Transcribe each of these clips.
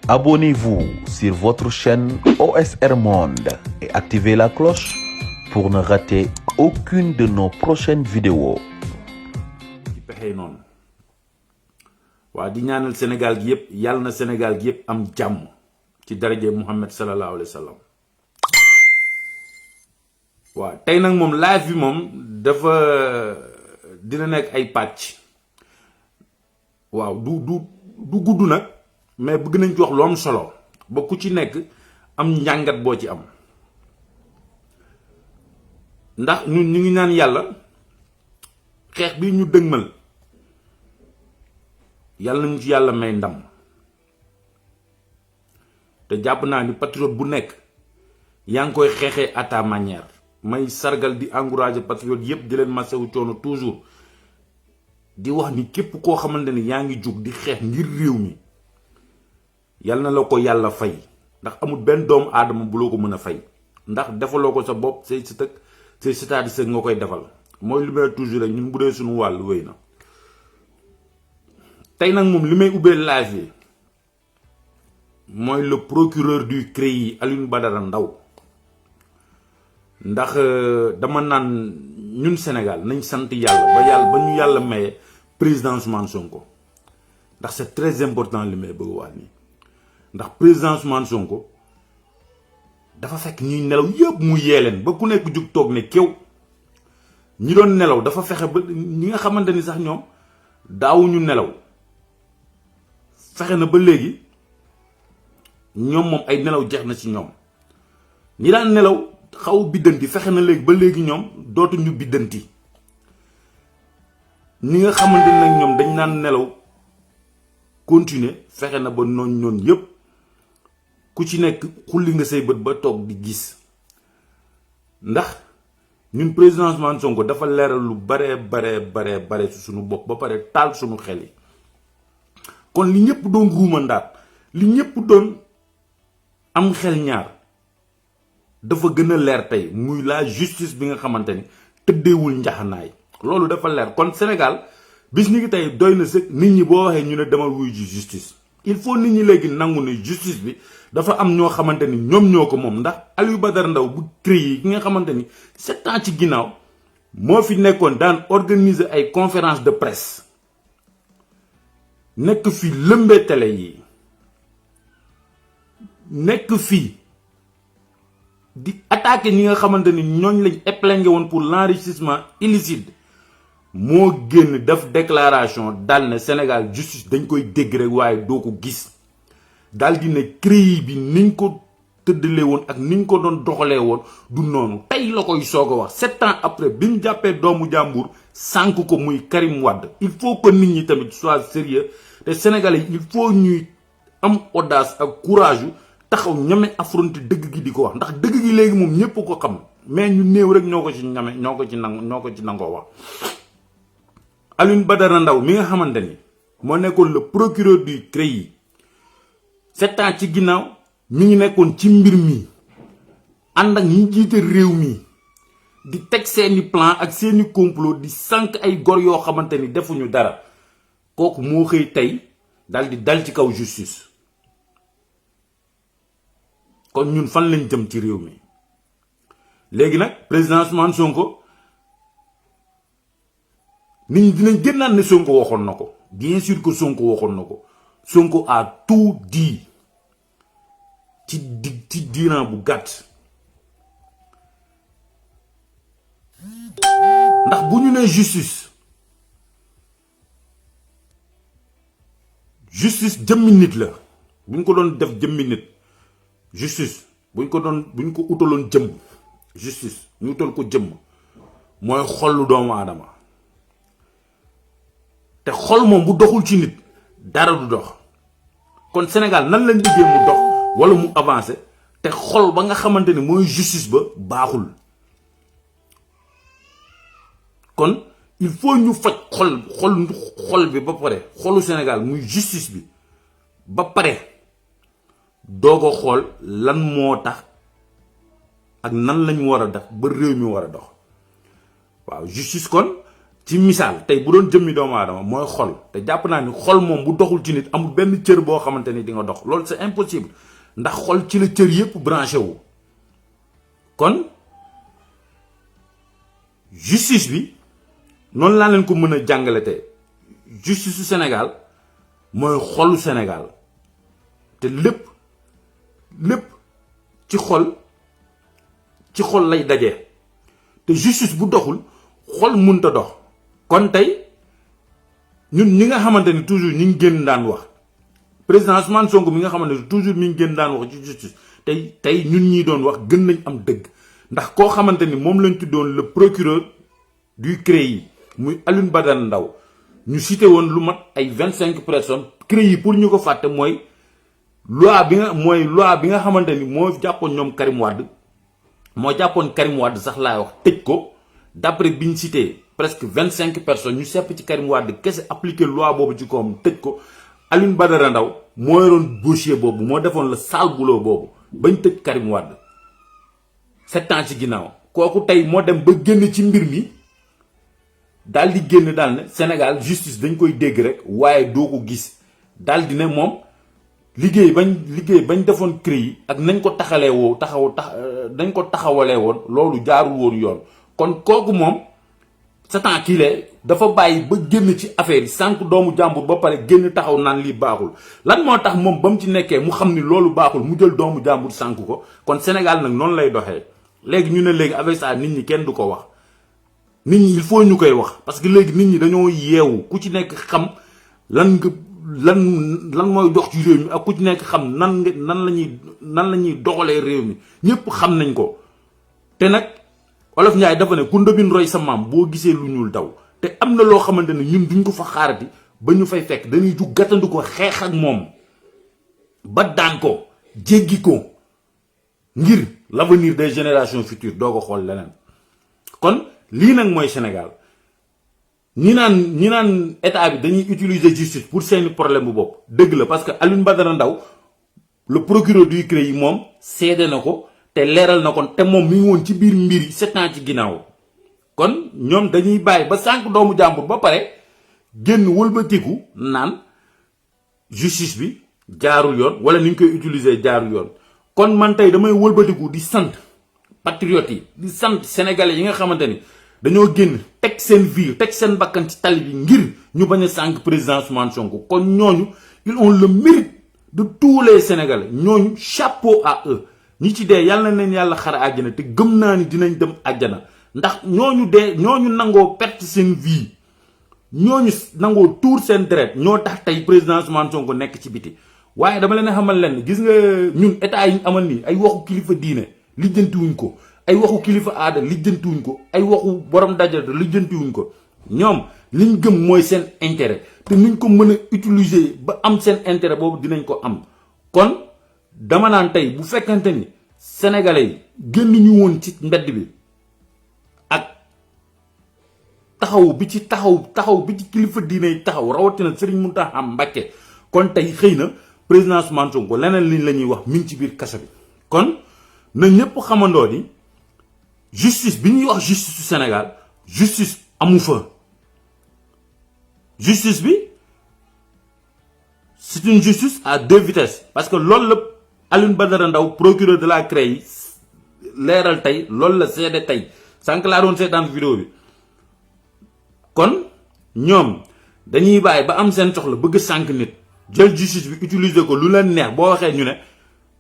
Abonnez-vous sur votre chaîne OSR Monde et activez la cloche pour ne rater aucune de nos prochaines vidéos. ci pexey noonu waa di ñaanal Sénégal gi yëpp yàlla na Sénégal gi yëpp am jàmm ci daraje Muhammad sallallahu alayhi wa sallam. waaw tey nag moom live bi moom dafa dina nekk ay pàcc waaw du gudd nag mais bëgg nañ ci wax lu am solo ba ku ci nekk am njàngat boo ci am ndax ñun ñu ngi naan yàlla xeex bi ñu dëgmal yàlla nañu ci yàlla may ndam te jàpp naa ni patriote bu nekk yaa ngi koy xeexee à ta manière. may sargal di encourager patriote yépp di leen masawu coono toujours di wax ni képp koo xamante ni yaa ngi jug di xeex ngir réew mi yal na la ko yàlla fay ndax amul benn doomu aadama bu loo ko mën a fay ndax defaloo ko sa bopp say sët ak say sëtaati sëg nga koy defal mooy li may toujours rek ñun bu dee suñu wàll wéy na. tey nag moom li may ubbee live yi mooy le procureur du CREI Alioune Badara Ndao ndax dama naan ñun Sénégal nañ sant yàlla ba ñu yàlla maye président Ousmane Sonko ndax c'est très important li may bëgg wax nii ndax président Ousmane Sonko dafa fekk ñuy nelaw yëpp mu yee leen ba ku nekk jug toog ne kéw ñi doon nelaw dafa fexe ba ñi nga xamante ni sax ñoom daawuñu nelaw fexe na ba léegi ñoom moom ay nelaw jeex na ci ñoom ñi daan nelaw xaw biddanti fexe na léegi ba léegi ñoom dootuñu biddanti ñi nga xamante ne nag ñoom dañ naan nelaw continuer fexe na ba noonu yépp ku ci nekk xulli nga say bët ba toog di gis ndax ñun président Ousmane Sonko dafa leeral lu bare ci suñu bopp ba pare taal suñu xel yi kon li ñëpp doon ruumandaat li ñëpp doon am xel ñaar dafa gën a leer tey muy la justice bi nga xamante ni tëddeewul njaxanaay loolu dafa leer kon Sénégal bis ni ki tey doy na sëkk nit ñi boo waxee ñu ne demal wuy ji justice il faut nit ñi léegi nangu ne justice bi dafa am ñoo xamante ni ñoom ñoo ko moom ndax Aliou Badara Ndao bu CREI ki nga xamante ni 7 ans ci ginnaaw moo fi nekkoon daan organiser ay conférence de presse nekk fi lëmbee télé yi nekk fii di attaquer ñi nga xamante ni ñooñ lañ épinglé woon pour l'enrichissement illicite moo génn def déclaration dal ne Sénégal justice dañ koy dégg rek waaye doo ko gis dal di ne CREI bi niñ ko tëddalee woon ak niñ ko doon doxalee woon du noonu tey la koy soog a wax 7 ans après bi mu jàppee doomu jàmbur sànk ko muy Karim Wade il faut que nit ñi tamit soit sérieux te Sénégalais il faut ñuy am audace ak courage taxaw ñame affronter dëgg gi di ko wax ndax dëgg gi léegi moom ñëpp ko xam mais ñu néew rek ñoo ko ci ñame ñoo ko ci nangoo wax. Alioune Badara Ndao mi nga xamante ni moo nekkoon le procureur du CREI 7 ans ci ginnaaw mi ngi nekkoon ci mbir mi ànd ak ñi jiite réew mi di teg seeni plan ak seeni complot di sànq ay gor yoo xamante ni defuñu dara kooku moo xëy tey dal di dal ci kaw justice. kon ñun fan lañ jëm ci réew mi léegi nag président Ousmane Sonko nit ñi dinañ génnaat ne Sonko waxoon na ko bien sûr que Sonko waxoon na ko Sonko a tout dit ci diiran bu gàtt ndax bu ñu nee justice jëmmi nit la bu ñu ko doon def jëmmi nit. justice buñ ko utaloon jëmm justice ñu utal ko jëmm mooy xolu doomu aadama te xol moom bu doxul ci nit dara du dox kon Sénégal nan lañ liggéey mu dox wala mu avancé te xol ba nga xamante ni mooy justice ba baaxul kon il faut ñu faj xol bi ba pare xolu Sénégal muy justice bi ba pare doog a xool lan moo tax ak nan lañ war a def ba réew mi war a dox waaw justice kon ci misaal tey bu doon jëmmi doomu aadama mooy xol te jàpp naa ni xol moom bu doxul ci nit amul benn cër boo xamante ni di nga dox loolu c'est impossible ndax xol ci la cër yépp branché wu. kon justice bi noonu laa leen ko mën a jàngale te justice su Sénégal mooy xolu Sénégal te lépp ci xol lay daje te justice bu doxul xol mënta dox. kon tey ñun ñi nga xamante ni toujours ñi ngi génn daan wax président Ousmane Sonko mi nga xamante ni toujours mi ngi génn daan wax ci justice tey ñun ñii doon wax gën nañ am dëgg ndax koo xamante ni moom lañ tuddoon le procureur du CREI muy Alioune Badara Ndao ñu cité woon lu mat ay 25 personnes CREI pour ñu ko fàtte mooy loi bi nga xamante ni moo jàppoon ñoom Karim Wade moo jàppoon Karim Wade sax laay wax tëj ko d'après bi ñu cité presque 25 personnes ñu sepp ci Karim Wade kese appliqué loi boobu ci koom tëj ko Alioune Badara Ndao moo yoroon dossier boobu moo defoon le sale boulot boobu bañ tëj Karim Wade 7 ans ci ginnaaw kooku tey moo dem ba génn ci mbir mi daal di génn daal ne Sénégal justice dañ koy dégg rek waaye doo ko gis daal di ne moom liggéey bañ defoon CREI ak nañ ko dañ ko taxawalee woon loolu jaarul woon yoon kon kooku moom satan kiilee dafa bàyyi ba génn ci affaire yi sànq doomu jàmbur ba pare génn taxaw naan lii baaxul lan moo tax moom ba mu ci nekkee mu xam ni loolu baaxul mu jël doomu jàmbur sànq ko kon Sénégal nag noonu lay doxee léegi ñu ne léegi avec ça nit ñi kenn du ko wax nit ñi il faut ñu koy wax parce que léegi nit ñi dañoo yeewu ku ci nekk xam lan mooy dox ci réew mi ak ku ci nekk xam nan la ñuy doxalee réew mi ñëpp xam nañ ko te nag Olof Njaay dafa ne ku ndëbin roy sa maam boo gisee lu ñuul daw te am na loo xamante ne ñun duñ ko fa xaarati ba ñu fay fekk dañuy jug gàttandu ko xeex ak moom ba daan ko jéggi ko ngir l'avenir des générations futures doo ko xool leneen kon lii nag mooy Sénégal ñi naan état bi dañuy utiliser justice pour seeni problème bu bopp dëgg la parce que Alioune Badara Ndao le procureur du CREI moom seede na ko te leeral na kon te moom mi ngi woon ci biir mbir yi 7 ans ci ginnaaw kon ñoom dañuy bàyyi ba sànq doomu jàmbur ba pare génn wëlbatiku naan justice bi jaarul yoon wala ni ñu koy utiliser jaarul yoon kon man tey damay wëlbatiku di sant patriotes yi di sant sénégalais yi nga xamante ni dañoo génn teg seen vie teg seen bakkan ci tali bi ngir ñu bañ a sànq président Ousmane Sonko kon ñooñu ils ont le mérite de tous les sénégalais ñooñu chapeau à eux. ñi ci dee yàlla na leen yàlla xara àjjana te gëm naa ni dinañ dem àjjana ndax ñooñu nangoo perte seen vie ñooñu nangoo tuur seen deret ñoo tax tey président Ousmane Sonko nekk ci biti waaye dama leen xamal leen gis nga ñun état yi ñu amal nii ay waxu kilifa diine lijjantiwuñ ko ay waxu kilifa aada lijjantiwuñ ko ay waxu borom dajale lijjantiwuñ ko ñoom liñ gëm mooy seen intérêt te nuñ ko mën a utiliser ba am seen intérêt boobu dinañ ko am kon dama naan tey bu fekkante ni sénégalais yi génn ñu woon ci mbedd bi ak taxaw bi ci kilifa diine yi taxaw rawatina Serigne Mountakha Mbacké kon tey xëy na président Ousmane Sonko leneen liñ la ñuy wax mi ngi ci biir kaso bi kon na ñëpp xamandoo ni justice bi ñuy wax justice su Sénégal justice amu fa justice bi c'est une justice à 2 vitesses parce que loolu la Alioune Badara Ndao procureur de la CREI leeral tey loolu la seede tey sànq laa doon seetaan vidéo bi kon ñoom dañuy bàyyi ba am seen soxla bëgg sànq nit jël justice bi utiliser ko lu leen neex boo waxee ñu ne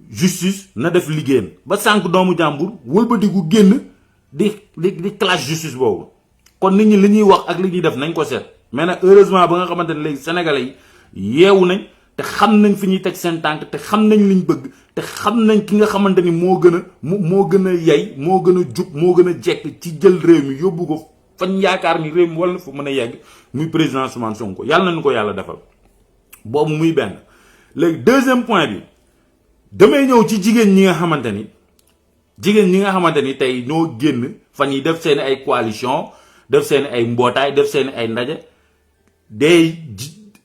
justice na def liggéeyam ba sànq doomu jàmbur wëlbatiku génn di clash justice boobu kon nit ñi li ñuy wax ak li ñuy def nañ ko seet mais nag heureusement ba nga xamante ne léegi sénégalais yi yeewu nañ te xam nañ fi ñuy teg seen tànk te xam nañ liñ bëgg te xam nañ ki nga xamante ni moo gën a yey moo gën a jub moo gën a jekk ci jël réew mi yóbbu ko fañ yaakaar ni réew mi wala na fa mën a yegg muy président Ousmane Sonko yàlla nañu ko yàlla defal boobu muy benn. léegi deuxième point bi damay ñëw ci jigéen ñi nga xamante ni tey ñoo génn fan yi def seen ay coalition def seen ay mbootaay def seen ay ndaje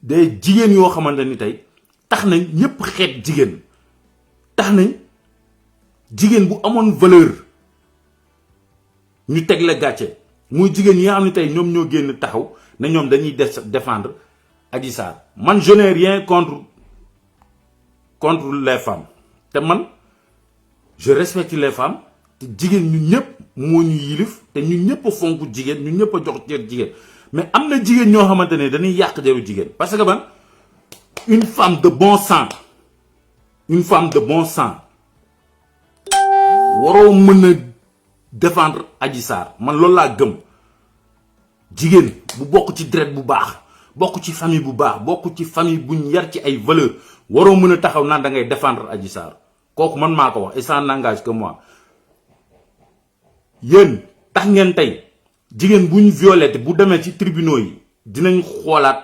day jigéen yoo xamante ni tey tax nañ ñëpp xeet jigéen tax nañ jigéen bu amoon valeur ñu teg la gàcce muy jigéen yi nga xam ne tey ñoom ñoo génn taxaw ne ñoom dañuy défendre Adji Sarr. Man je n'ai rien contre les femmes te man je respecte les femmes te jigéen ñun ñëpp moo ñu yilif te ñun ñëpp a fonk jigéen ñun ñëpp a jox cër jigéen mais am na jigéen ñoo xamante ne dañuy yàq deru jigéen parce que man une femme de bon sang waroo mën a défendre Adji Sarr man loolu laa gëm. jigéen bu bokk ci deret bu baax bokk ci famille bu baax bokk ci famille buñ yar ci ay valeurs waroo mën a taxaw naan da ngay défendre Adji Sarr kooku man maa ko wax et ça n'engage que moi. yéen tax ngeen tey jigéen bu ñu violé bu demee ci tribunaux yi dinañ xoolaat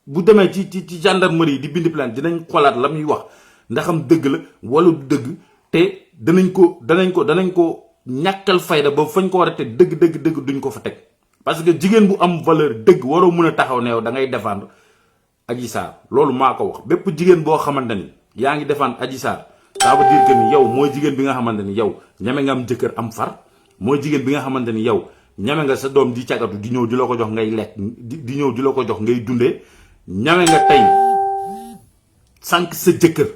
bu demee ci gendarmerie yi di bind plainte dinañ xoolaat la muy wax ndaxam dëgg la wala du dëgg te danañ ko ñàkkal fayda ba fañ ko war a te dëgg duñ ko fa teg. parce que jigéen bu am valeur dëgg waroo mën a taxaw ne yow da ngay défendre Adji Sarr loolu maa ko wax bépp jigéen boo xamante ni yaa ngi défendre Adji Sarr ça veut dire que ni yow mooy jigéen bi nga xamante ni yow ñeme nga am jëkkër am far mooy jigéen bi nga xamante ni yow ñame nga sa doom di cagatu di ñëw di la ko jox ngay lekk di ñëw di la ko jox ngay dundee ñame nga tey sànq sa jëkkër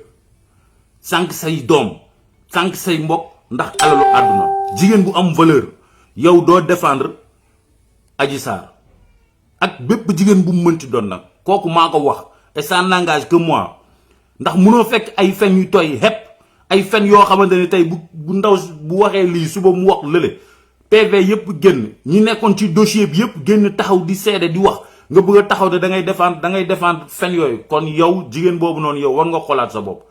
sànq say doom sànq say mbokk ndax alalu àdduna jigéen bu am valeur yow doo défendre Adji Sarr ak bépp jigéen bu mu mënti doon nag kooku maa ko wax et ça n'engage que moi ndax munoo fekk ay fen yu tooy xepp ay fen yoo xamante ni tey bu ndaw bu waxee lii suba mu wax lële PV yëpp génn ñi nekkoon ci dossier bi yëpp génn taxaw di seede di wax nga bëgg a taxaw de da ngay défendre fen yooyu kon yow jigéen boobu noonu yow war nga xoolaat sa bopp.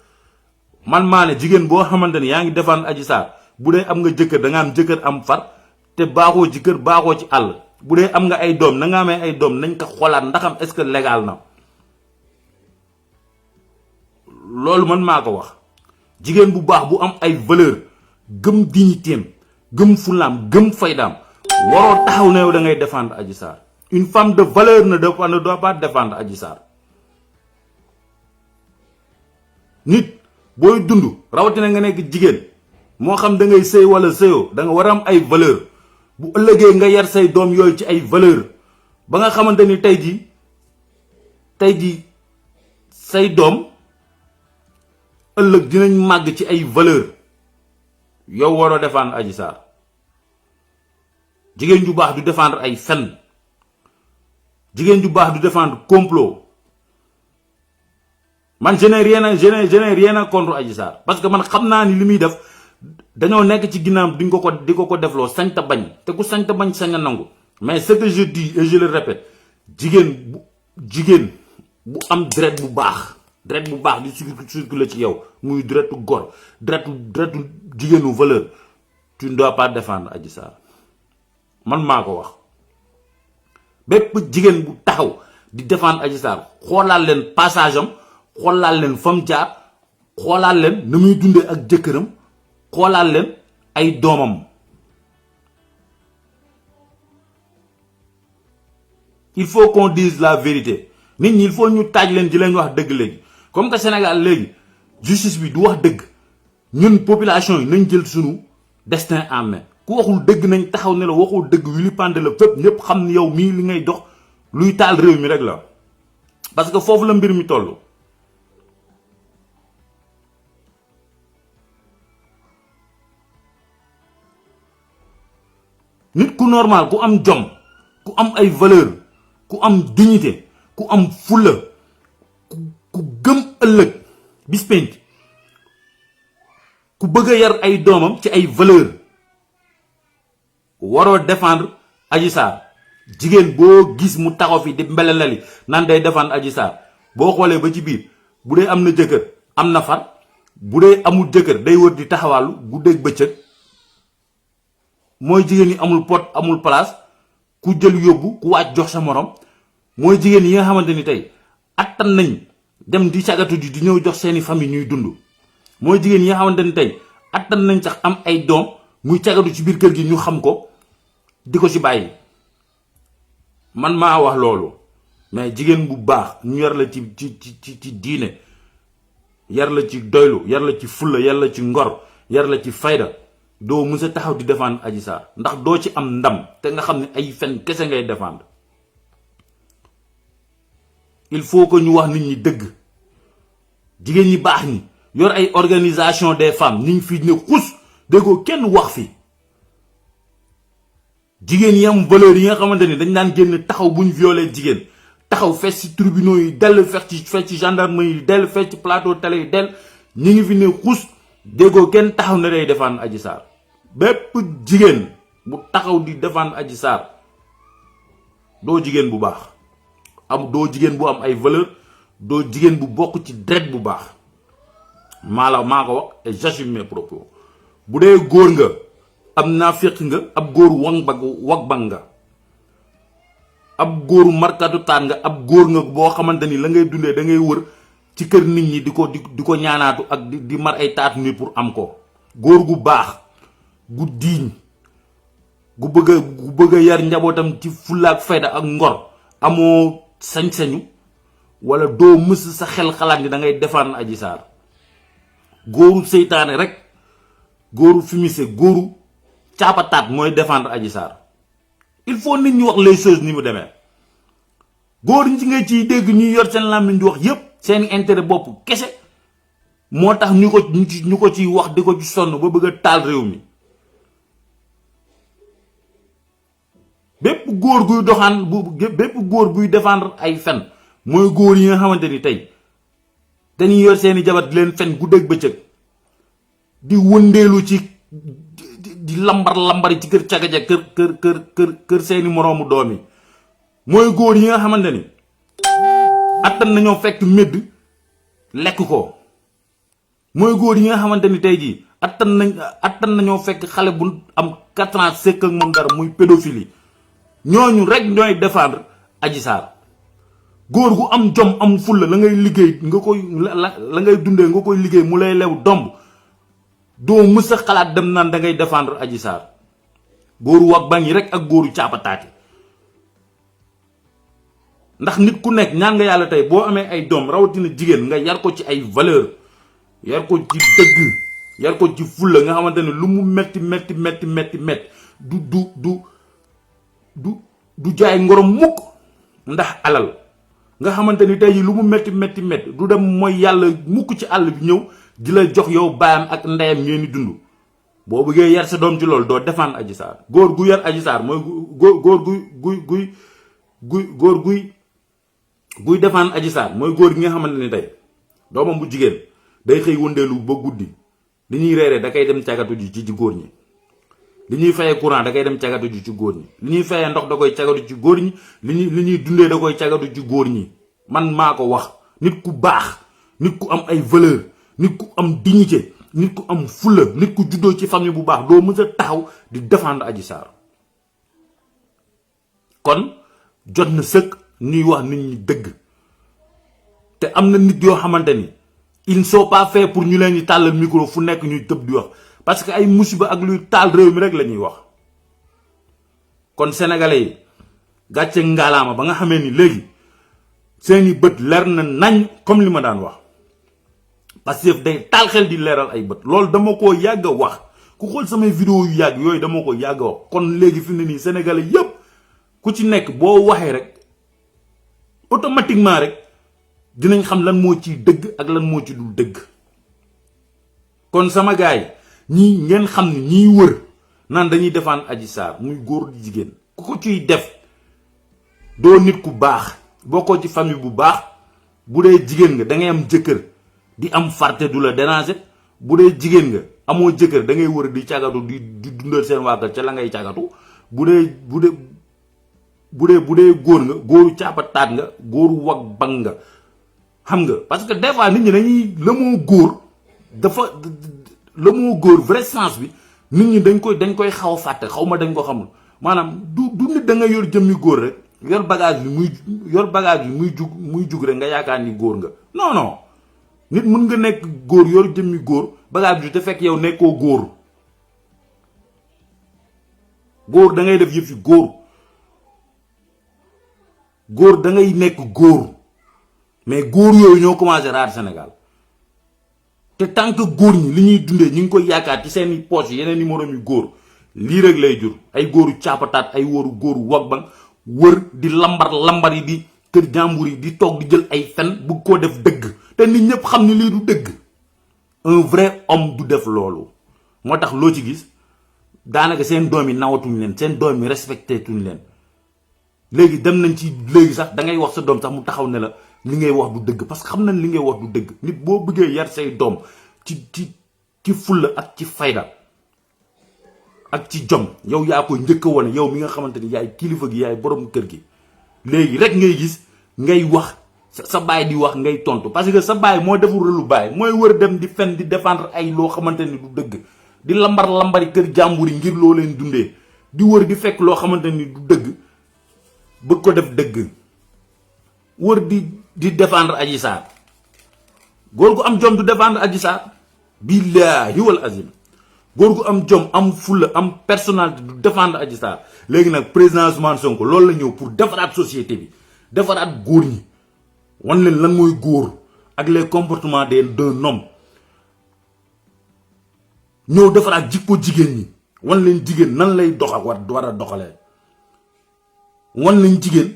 man maa ne jigéen boo xamante ni yaa ngi défendre Adji Sarr bu dee am nga jëkkër da nga am jëkkër am far te baaxoo ci kër baaxoo ci àll bu dee am nga ay doom na nga amee ay doom nañ ko xoolaat ndaxam est-ce que légal na loolu man maa ko wax. jigéen bu baax bu am ay valeur gëm dignitéem gëm fulaam gëm faydaam waroo taxaw na yow da ngay défendre Adji Sarr une femme de valeur ne doit pas défendre Adji Sarr. nit booy dund rawatina nga nekk jigéen moo xam da ngay sëy wala sëyoo da nga war a am ay valeur bu ëllëgee nga yar say doom yooyu ci ay valeur ba nga xamante ni tey jii say doom ëllëg dinañ màgg ci ay valeur yow waroo défendre Adji Sarr jigéen ju baax du défendre ay fen jigéen ju baax du défendre complot man je n'ai rien contre Adji Sarr parce que man xam naa ni li muy def dañoo nekk ci ginnaaw di ko defloo sañ ta bañ te ku sañ ta bañ sañ a nangu mais ce que je dis et je le répète jigéen bu am deret bu baax di circuler ci yow muy deretu gor deretu jigéenu valeur tu ne dois pas défendre Adji Sarr man maa ko wax. bépp jigéen bu taxaw di défendre Adji Sarr xoolaal leen passage am xoolaal leen fam jaar xoolaal leen na muy dundee ak jëkkëram xoolaal leen ay doomam. il faut qu'on dise la vérité nit ñi il faut ñu taaj leen di leen wax dëgg léegi comme que Sénégal léegi justice bi du wax dëgg ñun population yi nañ jël sunu destin en main ku waxul dëgg nañ taxaw ne la waxul dëgg wili pande la fépp ñëpp xam ne yow mii li ngay dox luy taal réew mi rek la parce que foofu la mbir mi toll. nit ku normal ku am jom ku am ay valeur ku am dignité ku am fulla ku gëm ëllëg bis penc ku bëgg a yar ay doomam ci ay valeur waroo défendre Adji Sarr jigéen boo gis mu taxaw fi di mbelelali naan day défendre Adji Sarr boo xoolee ba ci biir bu dee am na jëkkër am na far bu dee amul jëkkër day wër di taxawaalu guddeeg bëccëg mooy jigéen yi amul pot amul place ku jël yóbbu ku wàcc jox sa morom mooy jigéen yi nga xamante ni tey attan nañ dem di cagatu di ñëw jox seeni famille ñuy dund mooy jigéen yi nga xamante ni tey attan nañ sax am ay doom muy cagatu ci biir kër gi ñu xam ko di ko ci bàyyi man maa wax loolu mais jigéen bu baax ñu yar la ci diine yar la ci doylu yar la ci fulla yar la ci ngor yar la ci fayda doo mës a taxaw di défendre Adji Sarr ndax doo ci am ndam te nga xam ne ay fen kese ngay défendre. Il faut que ñu wax nit ñi dëgg jigéen ñi baax ñi yor ay organisation des femmes niñ fi ne xus déggoo kenn wax fi jigéen yi am valeur yi nga xamante ni dañ daan génn taxaw buñ violé jigéen taxaw fees ci tribunaux yi dell fees ci gendarmerie yi dell fees ci plateau télé yi dell ñi ngi fi ne xus déggoo kenn taxaw ne day défendre Adji Sarr bépp jigéen bu taxaw di défendre Adji Sarr doo jigéen bu baax doo jigéen bu am ay valeur doo jigéen bu bokk ci deret bu baax maa ko wax et j'assume mes propos bu dee góor nga am naafiq nga ab góor wag bang nga ab góoru markatu taan nga ab góor nga boo xamante ni la ngay dundee da ngay wër ci kër nit ñi di ko ñaanaatu ak di mar ay taatu ni pour am ko góor gu baax gu diiñ gu bëgg a yar njabootam ci fullaak fayda ak ngor amoo sañ-sañu wala doo mës sa xel xalaat ni da ngay défendre Adji Sarr góoru seytaane rek góoru fumier góoru caapataat mooy défendre Adji Sarr il faut nit ñi wax les choses ni mu demee góor ñi ci nga ciy dégg ñuy yor seen làmmiñ di wax yépp seen intérêt bopp kese moo tax ñu ko ciy wax di ko ci sonn ba bëgg a taal réew mi bépp góor guy doxaan bépp góor buy défendre ay fen mooy góor yi nga xamante ni tey dañuy yor seeni jabar di leen fen guddeeg bëccëg di wëndeelu ci di lambari ci kër cagaja kër seeni moroomu doom yi mooy góor yi nga xamante ni attan nañoo fekk médd lekk ko mooy góor yi nga xamante ni tey jii attan nañoo fekk xale bu am 4 ans sekk ak moom dara muy pédophilie ñooñu rek ñooy défendre Adji Sarr góor gu am jom am fulla la ngay liggéey nga koy la ngay dundee nga koy liggéey mu lay lew domb doo mës a xalaat dem naan da ngay défendre Adji Sarr góoru wax bañ yi rek ak góoru caapataati ndax nit ku nekk ñaan nga yàlla tey boo amee ay doom rawatina jigéen nga yar ko ci ay valeur yar ko ci dëgg yar ko ci fulla nga xamante ne lu mu metti du jaay ngorom mukk ndax alal nga xamante ni tey lu mu metti du dem mooy yàlla mukk ci àll bi ñëw di la jox yow baayam ak ndeyam ngeen di dund boo bëggee yar sa doom ci loolu doo défendre Adji Sarr góor gu yar Adji Sarr mooy góor guy défendre Adji Sarr mooy góor gi nga xamante ni tey doomam bu jigéen day xëy wëndeelu ba guddi li ñuy reeree da kay dem cagatu ji ci góor ñi li ñuy fayee courant da koy dem cagatu ji ci góor ñi li ñuy fayee ndox da koy cagatu ci góor ñi li ñuy dundee da koy cagatu ci góor ñi man maa ko wax nit ku baax nit ku am ay valeur nit ku am dignité nit ku am fulla nit ku juddoo ci famille bu baax doo mës a taxaw di défendre Adji Sarr kon jot na sëkk ñuy wax nit ñi dëgg te am na nit yoo xamante ni ils ne sont pas faits pour ñu leen di tàllal micro fu nekk ñuy tëb di wax parce que ay musiba ak luy taal réew mi rek la ñuy wax kon sénégalais yi gàcce ngaalaama ba nga xamee ni léegi seeni bët leer na nañ comme li ma daan wax parce que day taal xel di leeral ay bët loolu dama ko yàgg a wax ku xool samay vidéo yu yàgg yooyu dama ko yàgg a wax kon léegi fi mu ne nii sénégalais yépp ku ci nekk boo waxee rek automatiquement rek dinañ xam lan moo ciy dëgg ak lan moo ci dul dëgg kon sama gaay ñii ngeen xam ne ñiy wër naan dañuy défendre Adji Sarr muy góor di jigéen ku ko ciy def doo nit ku baax bokkoo ci famille bu baax bu dee jigéen nga da ngay am jëkkër di am farte du la déranger bu dee jigéen nga amoo jëkkër da ngay wër di cagatu di dundal seen waa kër ca la ngay cagatu bu dee góor nga góoru caapataat nga góoru wag bang nga xam nga parce que des fois nit ñi dañuy la moo góor dafa la moo góor vrai sens bi nit ñi dañ koy xaw a fàtte xaw ma dañ ko xamul maanaam du nit da nga yor jëmmi góor rek yor bagage bi muy jug rek nga yaakaar ni góor nga non nit mën nga nekk góor yor jëmmi góor bagage bi te fekk yow nekkoo góor da ngay def yëf yi góor da ngay nekk góor mais góor yooyu ñoo commencé raar Sénégal te tant que góor ñi li ñuy dundee ñu ngi koy yaakaar ci seeni poche yeneen i morom yu góor lii rek lay jur ay góoru caapataat ay góoru wag bang wër di lambar yi di kër jàmbur yi di toog di jël ay fen bu ko def dëgg te nit ñëpp xam ni lii du dëgg. Un vrai homme du def loolu moo tax loo ci gis daanaka seen doom yi nawatuñ leen seen doom yi respecté tuñ leen léegi dem nañ ci léegi sax da ngay wax sa doom sax mu taxaw ne la li ngay wax du dëgg parce que xam nañ li ngay wax du dëgg nit boo bëggee yar say doom ci fulla ak ci fayda ak ci jom yow yaa koy njëkk a wane yow mi nga xamante ni yaay kilifa gi yaay borom kër gi léegi rek ngay gis ngay wax sa baay di wax ngay tontu parce que sa baay moo deful relu baay mooy wër dem di fen di défendre ay loo xamante ni du dëgg di lambari kër jàmbur yi ngir loo leen dundee di wër di fekk loo xamante ni du dëgg bëgg ko def dëgg wër di défendre Adji Sarr góor gu am jom du défendre Adji Sarr billaahi wal azim góor gu am jom am fulla am personnalité du défendre Adji Sarr léegi nag président Ousmane Sonko loolu la ñëw pour defaraat société bi defaraat góor ñi wan leen lan mooy góor ak les comportements d'un homme ñëw defaraat jikko jigéen ñi wan leen jigéen nan lay dox ak war a doxalee wan leen jigéen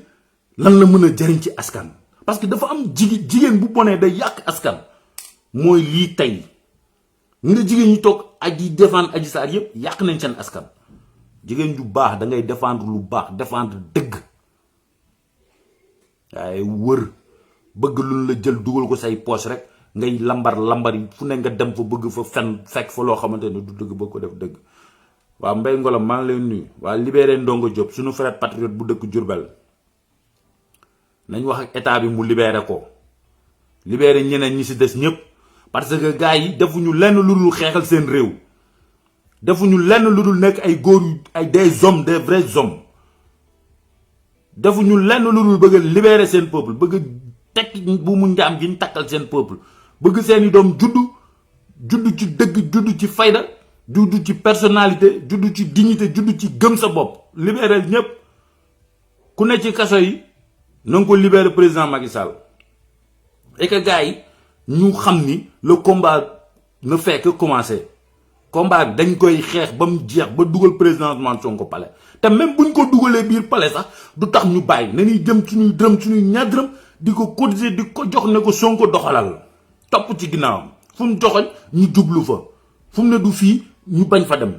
lan la mën a jariñ ci askan parce que dafa am jigéen bu bonee day yàq askan mooy lii tey nga jigéen ñi toog aji défendre Adji Sarr yëpp yàq nañ seen askan jigéen ju baax da ngay défendre lu baax défendre dëgg waaye wër bëgg luñ la jël dugal ko say poche rek ngay lambar yi fu ne nga dem fa bëgg fa fen fekk fa loo xamante ne du dëgg bëgg ko def dëgg. waaw Mbaye Ngolom maa ngi lay nuyu waa libéré Ndongo Diop suñu frère patriote bu dëkk Diourbel nañ wax ak état bi mu libéré ko libéré ñeneen ñi ci des ñëpp parce que gars yi defuñu lenn lu dul xeexal seen réew defuñu lenn lu dul nekk ay góor ay des hommes des vrais hommes defuñu lenn lu dul bëgg a libéré seen peuple bëgg tekki bu mu njaam gi ñu takkal seen peuple bëgg seeni doom juddu ci dëgg juddu ci fayda juddu ci personnalité juddu ci dignité juddu ci gëm sa bopp libéré ñëpp ku ne ci kaso yi na nga ko libéré président Macky Sall et que gars yi ñu xam ni le combat ne fait que commencer combat bi dañ koy xeex ba mu jeex ba dugal président Ousmane Sonko palais te même buñ ko dugalee biir palais sax du tax ñu bàyyi na ñuy jëm suñuy dërëm suñuy ñaar dërëm di ko cotiser di ko jox ne ko Sonko doxalal topp ci ginnaawam fu mu joxoñ ñu jublu fa fu mu ne du fii ñu bañ fa dem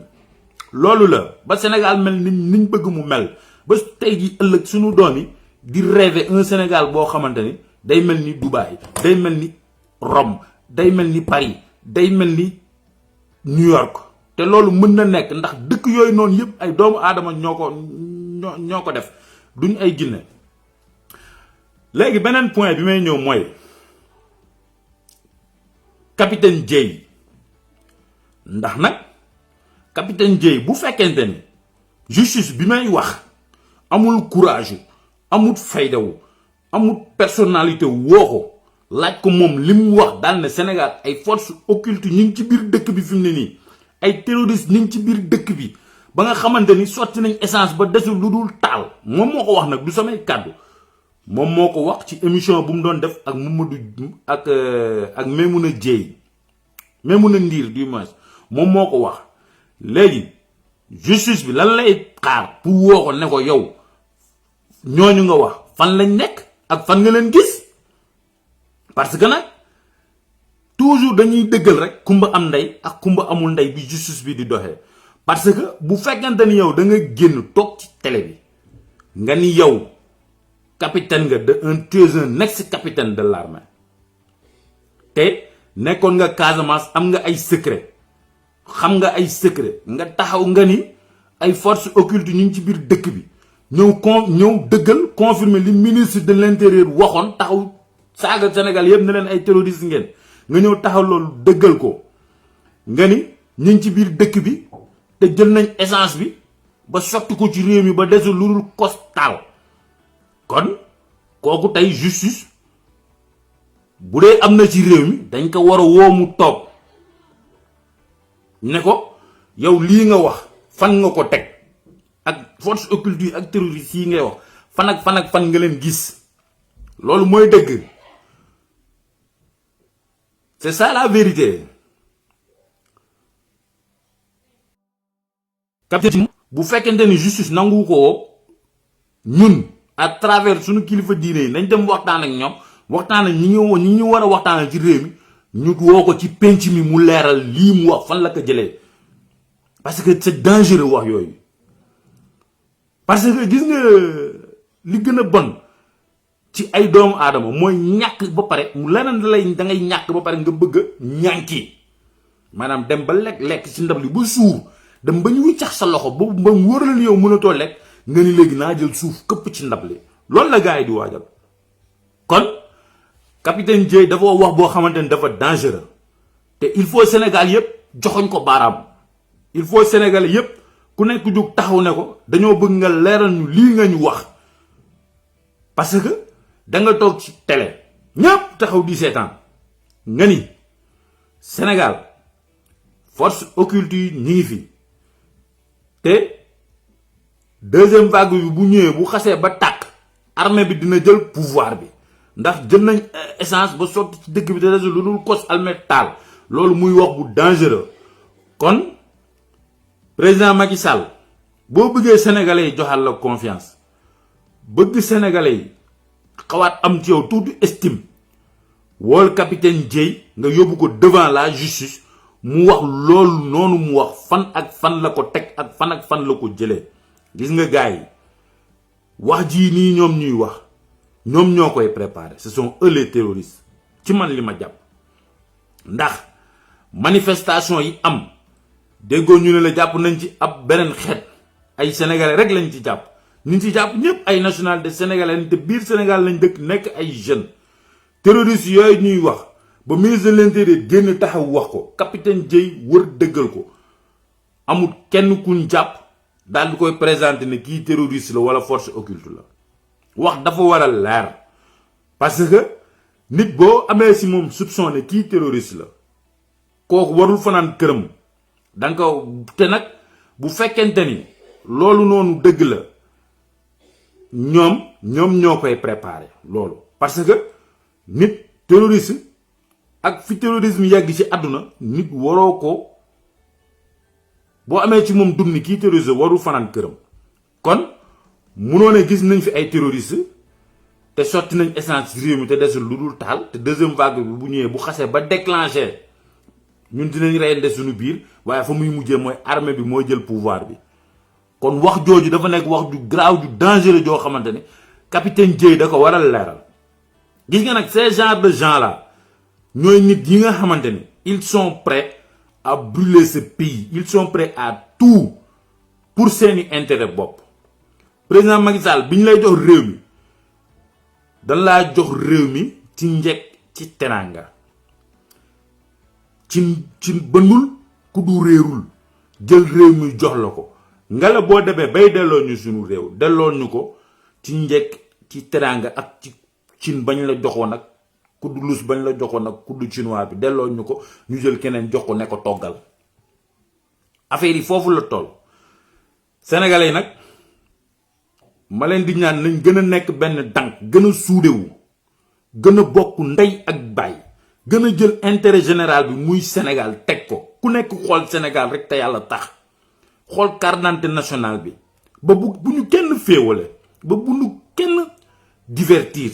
loolu la ba Sénégal mel niñ bëgg mu mel ba tey ji ëllëg suñu doom yi di rêver un Sénégal boo xamante ni day mel ni Dubaï day mel ni Rome day mel ni Paris day mel ni New York te loolu mën na nekk ndax dëkk yooyu noonu yëpp ay doomu aadama ñoo ko def duñ ay jinne léegi beneen point bi may ñëw mooy capitaine Dièye ndax nag capitaine Dièye bu fekkente ni justice bi may wax amul courage amul faydawu amul personnalité woo ko laaj ko moom li mu wax daal ne Sénégal ay forces occultes ñu ngi ci biir dëkk bi fi mu ne nii ay terroristes ñu ngi ci biir dëkk bi ba nga xamante ni sotti nañ essence ba desul lu dul taal moom moo ko wax nag du samay kàddu moom moo ko wax ci émission bu mu doon def ak Mamadou ak Maimouna Dièye Maimouna Ndir du moins moom moo ko wax léegi justice bi lan lay xaar pour woo ko ne ko yow ñooñu nga wax fan lañ nekk ak fan nga leen gis parce que nag toujours dañuy dëggal rek kumba am ndey ak kumba amul ndey bi justice bi di doxee parce que bu fekkente ni yow da nga génn toog ci télé bi nga ni yow capitaine nga tu es un ex-capitaine de l'armée te nekkoon nga Casamance am nga ay secret xam nga ay secret nga taxaw nga ni ay forces occultes ñu ngi ci biir dëkk bi ñëw dëggal confirmer li ministre de l'intérieur waxoon taxaw saaga Sénégal yëpp ne leen ay terroristes ngeen nga ñëw taxaw loolu dëggal ko nga ni ñu ngi ci biir dëkk bi te jël nañ essence bi ba sotti ko ci réew mi ba desul lu dul costal kon kooku tey justice bu dee am na ci réew mi dañ ko war a woo mu toog ne ko yow lii nga wax fan nga ko teg ak force occulte yi ak terroristes yi ngay wax fan ak fan nga leen gis loolu mooy dëgg c'est ça la vérité capitaine bu fekkente ni justice nangu ko ñun à travers suñu kilifa diine nañ dem waxtaan ak ñom waxtaan ak ñi ñu wara waxtaan ci réew mi ñu woo ko ci penc mi mu leeral lii mu wax fan la ko jëlee parce que c'est dangereux wax yooyu parce que gis nga li gën a bon ci ay doomu aadama mooy ñàkk ba pare mu leneen lay da ngay ñàkk ba pare nga bëgg a ñànki maanaam dem ba lekk ci ndab li ba suur dem ba ñu wiccax sa loxo ba mu wóoral yow mënatoo lekk nga ni léegi naa jël suuf këpp ci ndab li loolu la gars yi di waajal kon capitaine Dièye dafa wax boo xamante ni dafa dangereux te il faut Sénégal yépp joxoñ ko baaraam il faut Sénégal yépp ku nekk jóg taxaw ne ko dañoo bëgg nga leeral ñu lii nga ñu wax parce que da nga toog ci télé ñëpp taxaw di seetaan nga ni Sénégal force occulte yi ñi ngi fi te deuxième vague bi bu ñëwee bu xasee ba tàkk armée bi dina jël pouvoir bi ndax jël nañ essence ba sotti ci dëkk bi te lu dul kos almet taal loolu muy wax bu dangereux kon président Macky Sall boo bëggee sénégalais yi joxal la confiance bëgg sénégalais yi xawaat am ci yow tuuti estime wool capitaine Dièye nga yóbbu ko devant la justice mu wax loolu noonu mu wax fan ak fan la ko teg ak fan la ko jëlee gis nga gars yi wax ji nii ñoom ñuy wax ñoom ñoo koy préparer ce sont eux les terroristes ci man li ma jàpp ndax manifestation yi am déggoo ñu ne la jàpp nañ ci ab beneen xeet ay sénégalais rek lañ ci jàpp ñu ci jàpp ñëpp ay nationalité sénégalais te biir Sénégal lañ dëkk nekk ay jeunes terroristes yooyu ñuy wax ba ministre de l'intérieur génn taxaw wax ko capitaine Dièye wër dëggal ko amul kenn kuñ jàpp daal di koy présenter ne kii terroriste la wala force occulte la wax dafa war a leer parce que nit boo amee si moom soupçon ne kii terroriste la kooku warul fanaan këram danga ko te nag bu fekkente ni loolu noonu dëgg la ñoom ñoo koy préparer loolu parce que nit terroriste ak fi terrorisme yegg ci àdduna nit waroo ko boo amee ci moom dund ni kii terroriste warul fanaan këram kon munoo ne gis nañ fi ay terroriste te sotti nañ essence ci réew mi te desul lu dul taal te deuxième vague bi bu ñëwee bu xasee ba déclenché ñun dinañ reyande suñu biir waaye fa muy mujjee mooy armée bi mooy jël pouvoir bi kon wax jooju dafa nekk wax ju grave ju dangereux joo xamante ne capitaine Dièye da ko war a leeral gis nga nag ces genre de gens là ñooy nit yi nga xamante ne ils sont prêts à brûler ce pays ils sont prêts à tout pour seeni intérêt bopp président Macky Sall bi ñu lay jox réew mi dañ laa jox réew mi ci njëkk ci teranga ci bënul ku du réerul jël réew mi jox la ko nga la boo demee bay delloo ñu suñu réew delloo ñu ko ci njëkk ci teranga ak ci cin bañ la joxoon ak kuddu lus bañ la joxoon ak kuddu chinois bi delloo ñu ko ñu jël keneen jox ko ne ko toggal affaire yi foofu la toll sénégalais nag ma leen di ñaan nañ gën a nekk benn dank gën a suudewu gën a bokk ndey ak baay gën a jël intérêt général bi muy Sénégal teg ko ku nekk xool Sénégal rek te yàlla tax xool carte d'identité nationale bi ba bu ñu kenn féewale ba bu ñu kenn divertir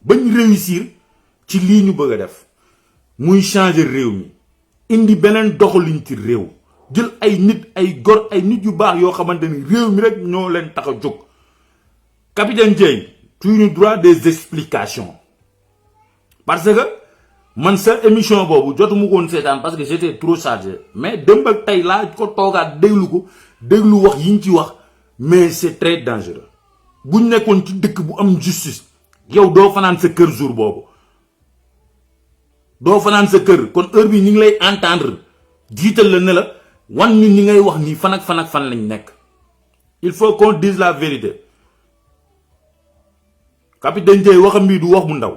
bañ réussir ci lii ñu bëgg a def muy changer réew mi indi beneen doxalin ci réew jël ay nit ay gor ay nit yu baax yoo xamante ni réew mi rek ñoo leen tax a jóg capitaine Dièye tu ñu droit des explications parce que man sa émission boobu jotuma ko woon seetaan parce que j'étais trop chargé mais démb ak tey laa ko toogaat déglu ko déglu wax yi ñu ci wax mais c'est très dangereux buñ nekkoon ci dëkk bu am justice yow doo fanaan sa kër jour boobu doo fanaan sa kër kon heure bi ñu ngi lay entendre jiital la ne la wan ñu ñi ngay wax nii fan ak fan lañ nekk il faut qu'on dise la vérité capitaine Dièye waxam bii du wax bu ndaw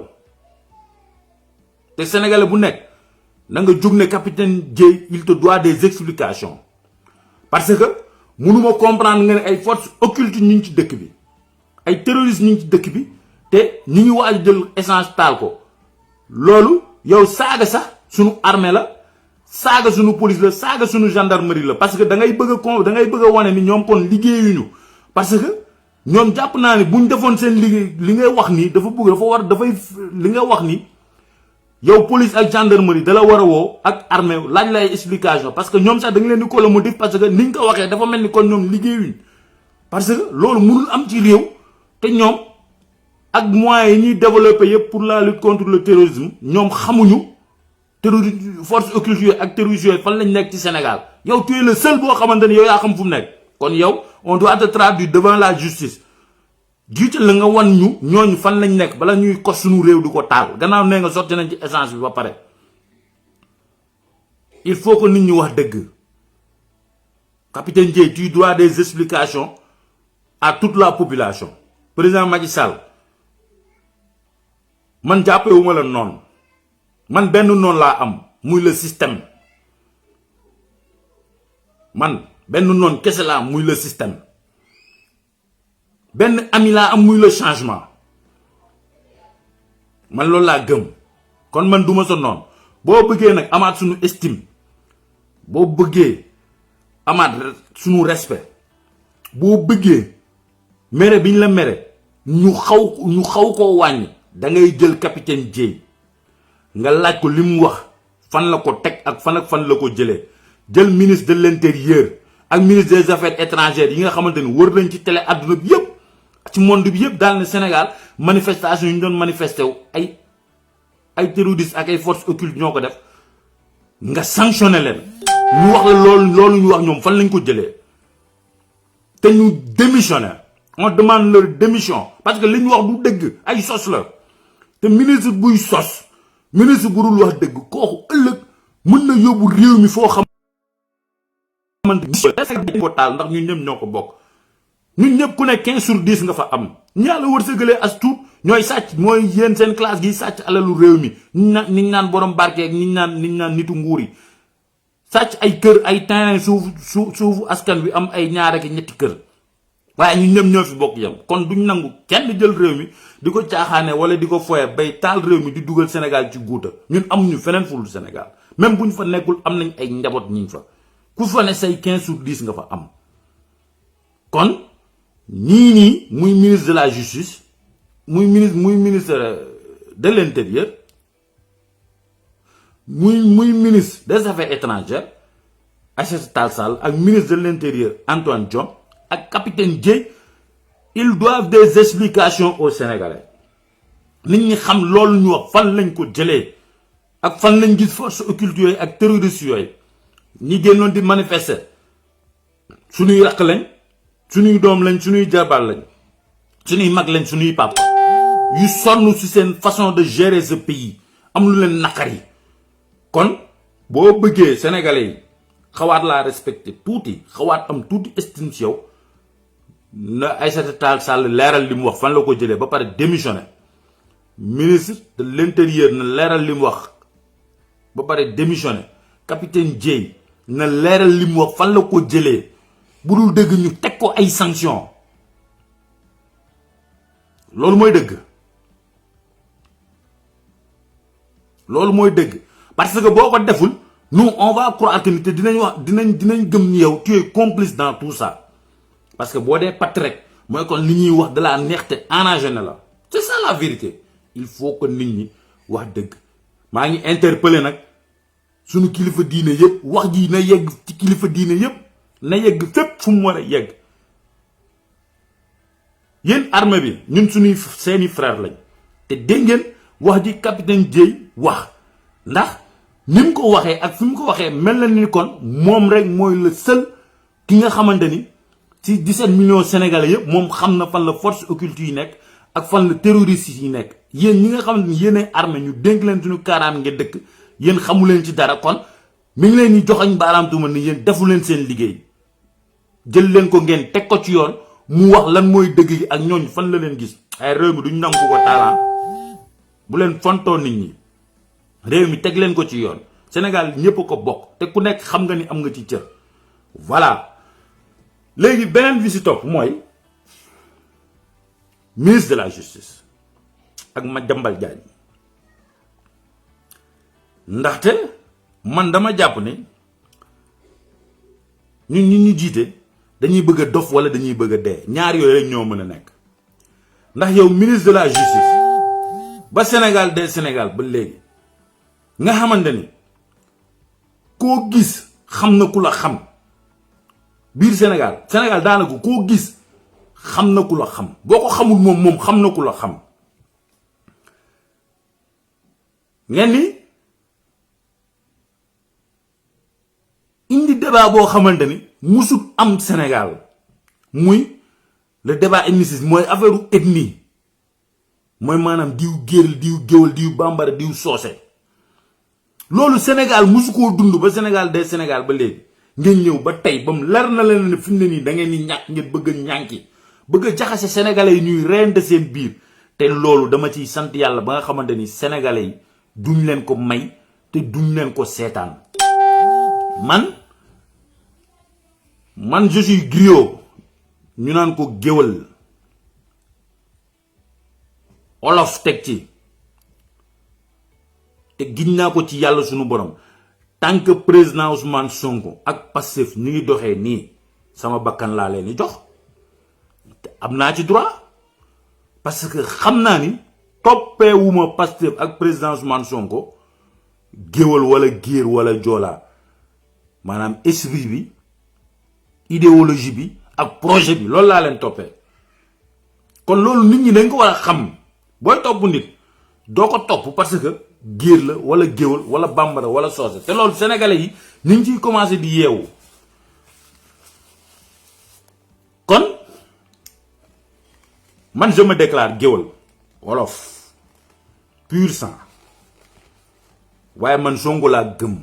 te sénégalais bu nekk na nga jóg ne capitaine Dièye il te doit des explications parce que mënuma comprendre nga ne ay forces occultes ñu ngi ci dëkk bi ay terroristes ñu ngi ci dëkk bi te ñu ngi waaj jël essence taal ko loolu yow saaga sax sunu armée la saaga suñu police la saaga suñu gendarmerie la parce que da ngay bëgg a wane ni ñoom kon liggéeyuñu parce que ñoom jàpp naa ne buñ defoon seen liggéey li ngay wax ni dafay li nga wax ni yow police ak gendarmerie da la war a woo ak armée laaj lay explication parce que ñoom sax da nga leen di coller motif parce que niñ ko waxee dafa mel ni kon ñoom liggéeyuñ parce que loolu mënul am ci réew te ñoom ak moyens yi ñuy développer yëpp pour la lutte contre le terrorisme ñoom xamuñu terroriste force occulte yooyu ak terroristes yooyu fan lañ nekk ci Sénégal yow tu es le seul boo xamante ni yow yaa xam fu mu nekk kon yow on doit te traduire devant la justice jiital la nga wan ñu ñooñu fan lañ nekk bala ñuy kos suñu réew di ko taal gannaaw nee nga sotti nañ ci essence bi ba pare il faut que nit ñi wax dëgg capitaine Dièye tu dois des explications à toute la population président Macky Sall man jàppewuma la noonu man benn noonu laa am muy le système man benn noonu kese laa am muy le système benn ami laa am muy le changement man loolu laa gëm kon man duma sa noonu boo bëggee nag amaat suñu estime boo bëggee amaat suñu respect boo bëggee mere biñ la mere ñu xaw koo wàññi da ngay jël capitaine Dièye nga laaj ko li mu wax fan la ko teg ak fan la ko jëlee jël ministre de l'intérieur ak ministre des affaires étrangères yi nga xamante ni wër nañ ci télé àdduna bi yëpp ci monde bi yëpp daal ne Sénégal manifestation yi ñu doon manifesté wu ay terroristes ak ay forces occultes ñoo ko def nga sanctionné leen ñu wax la loolu ñu wax ñoom fan lañ ko jëlee te ñu démissionné on demande leur démission parce que li ñu wax du dëgg ay sos la te ministre buy sos ministre bu dul wax dëgg kooku ëllëg mën na yóbbu réew mi foo xamante ni ko taal ndax ñun ñëpp ñoo ko bokk ñun ñëpp ku ne 15/10 nga fa am ñaala wërsëgalee as tuut ñooy sàcc mooy yéen seen classe gi sàcc alalu réew mi niñ naan borom barke ak niñ naan nitu nguur yi sàcc ay kër ay terrain suufu askan wi am ay ñaar ak ñetti kër waaye ñun ñëpp ñoo fi bokk yam kon duñ nangu kenn jël réew mi di ko caaxaane wala di ko foye bay taal réew mi di dugal Sénégal ci guuta ñun amuñu feneen ful Sénégal même buñ fa nekkul am nañ ay njaboot ñiñ fa ku fa ne say 15/10 nga fa am kon nii muy ministre de la justice muy ministre de l'intérieur muy ministre des affaires étrangères Aïssata Tall Sall ak ministre de l'intérieur Antoine Diome ak capitaine Dièye ils doivent des explications aux Sénégalais nit ñi xam loolu ñu wax fan lañ ko jëlee ak fan lañ gis force occulte yooyu ak terroristes yooyu ñi génnoon di manifester suñuy rakk lañ suñuy doom lañ suñuy jarbaal lañ suñuy mag lañ suñuy papa yu sonn ci seen façon de gérer ce pays am lu leen naqari kon boo bëggee Sénégalais yi xawaat laa respecté tuuti xawaat am tuuti estime ci yow na Aïssata Tall Sall leeral li mu wax fan la ko jëlee ba pare démissionné ministre de l'intérieur na leeral li mu wax ba pare démissionné capitaine Dièye na leeral li mu wax fan la ko jëlee bu dul dëgg ñu teg ko ay sanctions loolu mooy dëgg parce que boo ko deful nous on va croire que te dinañ gëm ni yow tu es complice dans tout ça parce que boo dee pat rek mooy kon li ñuy wax de la neexte arrangé na la c'est ça la vérité il faut que nit ñi wax dëgg maa ngi interpeller nag suñu kilifa diine yëpp wax ji na yegg ci kilifa diine yëpp na yegg fépp fu mu war a yegg yéen armée bi ñun suñuy seeni frère lañ te dégg ngeen wax ji capitaine Dièye wax ndax ni mu ko waxee ak fi mu ko waxee mel na ni kon moom rek mooy le seul ki nga xamante ni ci 17 millions sénégalais yëpp moom xam na fan la force occulte yi nekk ak fan la terroriste yi nekk yéen ñi nga xamante ni yéenay armée ñu dénk leen suñu kaaraam nga dëkk yéen xamu leen ci dara kon mi ngi leen di joxañ baaraam tuuma ni yéen defu leen seen liggéey jël leen ko ngeen teg ko ci yoon mu wax lan mooy dëgg gi ak ñooñu fan la leen gis ay réew mi duñ nangu ko taalaan bu leen fontoo nit ñi réew mi teg leen ko ci yoon Sénégal ñëpp ko bokk te ku nekk xam nga ni am nga ci cër voilà léegi beneen bi si topp mooy ministre de la justice ak Madiambal Diagne ndaxte man dama jàpp ne ñun ñu jiite dañuy bëgg a dof wala dañuy bëgg a dee ñaar yooyu rek ñoo mën a nekk ndax yow ministre de la justice ba Sénégal des Sénégal ba léegi nga xamante ni koo gis xam na ku la xam biir Sénégal daanaka koo gis xam na ku la xam boo ko xamul moom xam na ku la xam ngeen ni indi débat boo xamante ni musul am Sénégal muy le débat ethniciste mooy affaire ethnie mooy maanaam diw géeral diw géwal diw bambara diw soose loolu Sénégal musu koo dund ba Sénégal des Sénégal ba léegi ngeen ñëw ba tey ba mu lar na leen ne fi mu ne nii da ngeen ni ñàkk ngeen bëgg a ñànki bëgg a jaxase sénégalais yi ñuy reyante seen biir te loolu dama ciy sant yàlla ba nga xamante ni sénégalais yi duñ leen ko may te duñ leen ko seetaan man je suis griot ñu naan ko géwal olof teg ci te giñ naa ko ci yàlla sunu borom tant que président Ousmane Sonko ak Pastef ñu ngi doxee nii sama bakkan laa leen di jox te am naa ci droit parce que xam naa ni toppeewuma Pastef ak président Ousmane Sonko géwal wala géer wala joolaa maanaam esprit bi idéologie bi ak projet bi loolu laa leen toppee kon loolu nit ñi dañ ko war a xam booy topp nit doo ko topp parce que géer la wala géwal wala bambara wala soose te loolu sénégalais yi ñu ngi ciy commencé di yeewu kon man je me déclare géwal wolof pur sang waaye man Sonko laa gëm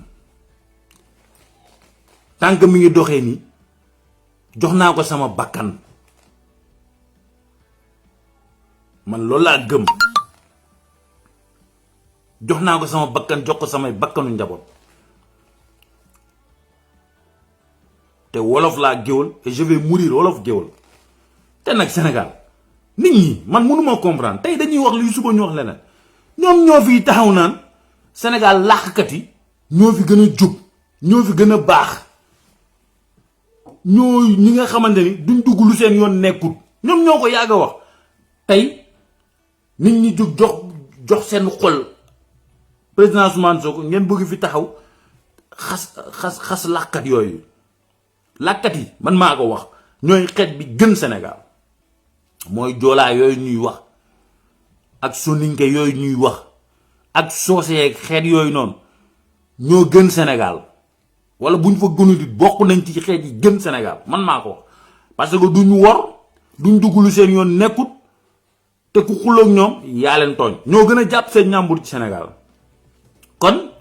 tant que mi ngi doxee nii jox naa ko sama bakkan man loolu laa gëm jox naa ko sama bakkan jox ko samay bakkanu njaboot te wolof laa géwal et je vais mourir wolof géwal te nag Sénégal nit ñi man mënuma comprendre tey dañuy wax lii suba ñu wax leneen ñoom ñoo fi taxaw naan Sénégal làqkat yi ñoo fi gën a jub ñoo fi gën a baax ñoo ñi nga xamante ni duñ dugg lu seen yoon nekkut ñoom ñoo ko yàgg a wax tey nit ñi jóg jox seen xol président Ousmane Sonko ngeen bëgg fi taxaw xas làkkat yooyu làkkat yi man maa ko wax ñooy xeet bi gën Sénégal mooy joolaa yooyu ñuy wax ak soninke yooyu ñuy wax ak soose ak xeet yooyu noonu ñoo gën Sénégal wala buñ fa gënu di bokk nañ ci xeet yi gën Sénégal man maa ko wax parce que duñu wor duñ dugg lu seen yoon nekkut te ku xuloog ñoom yaa leen tooñ ñoo gën a jàpp seen ñàmbur ci Sénégal kon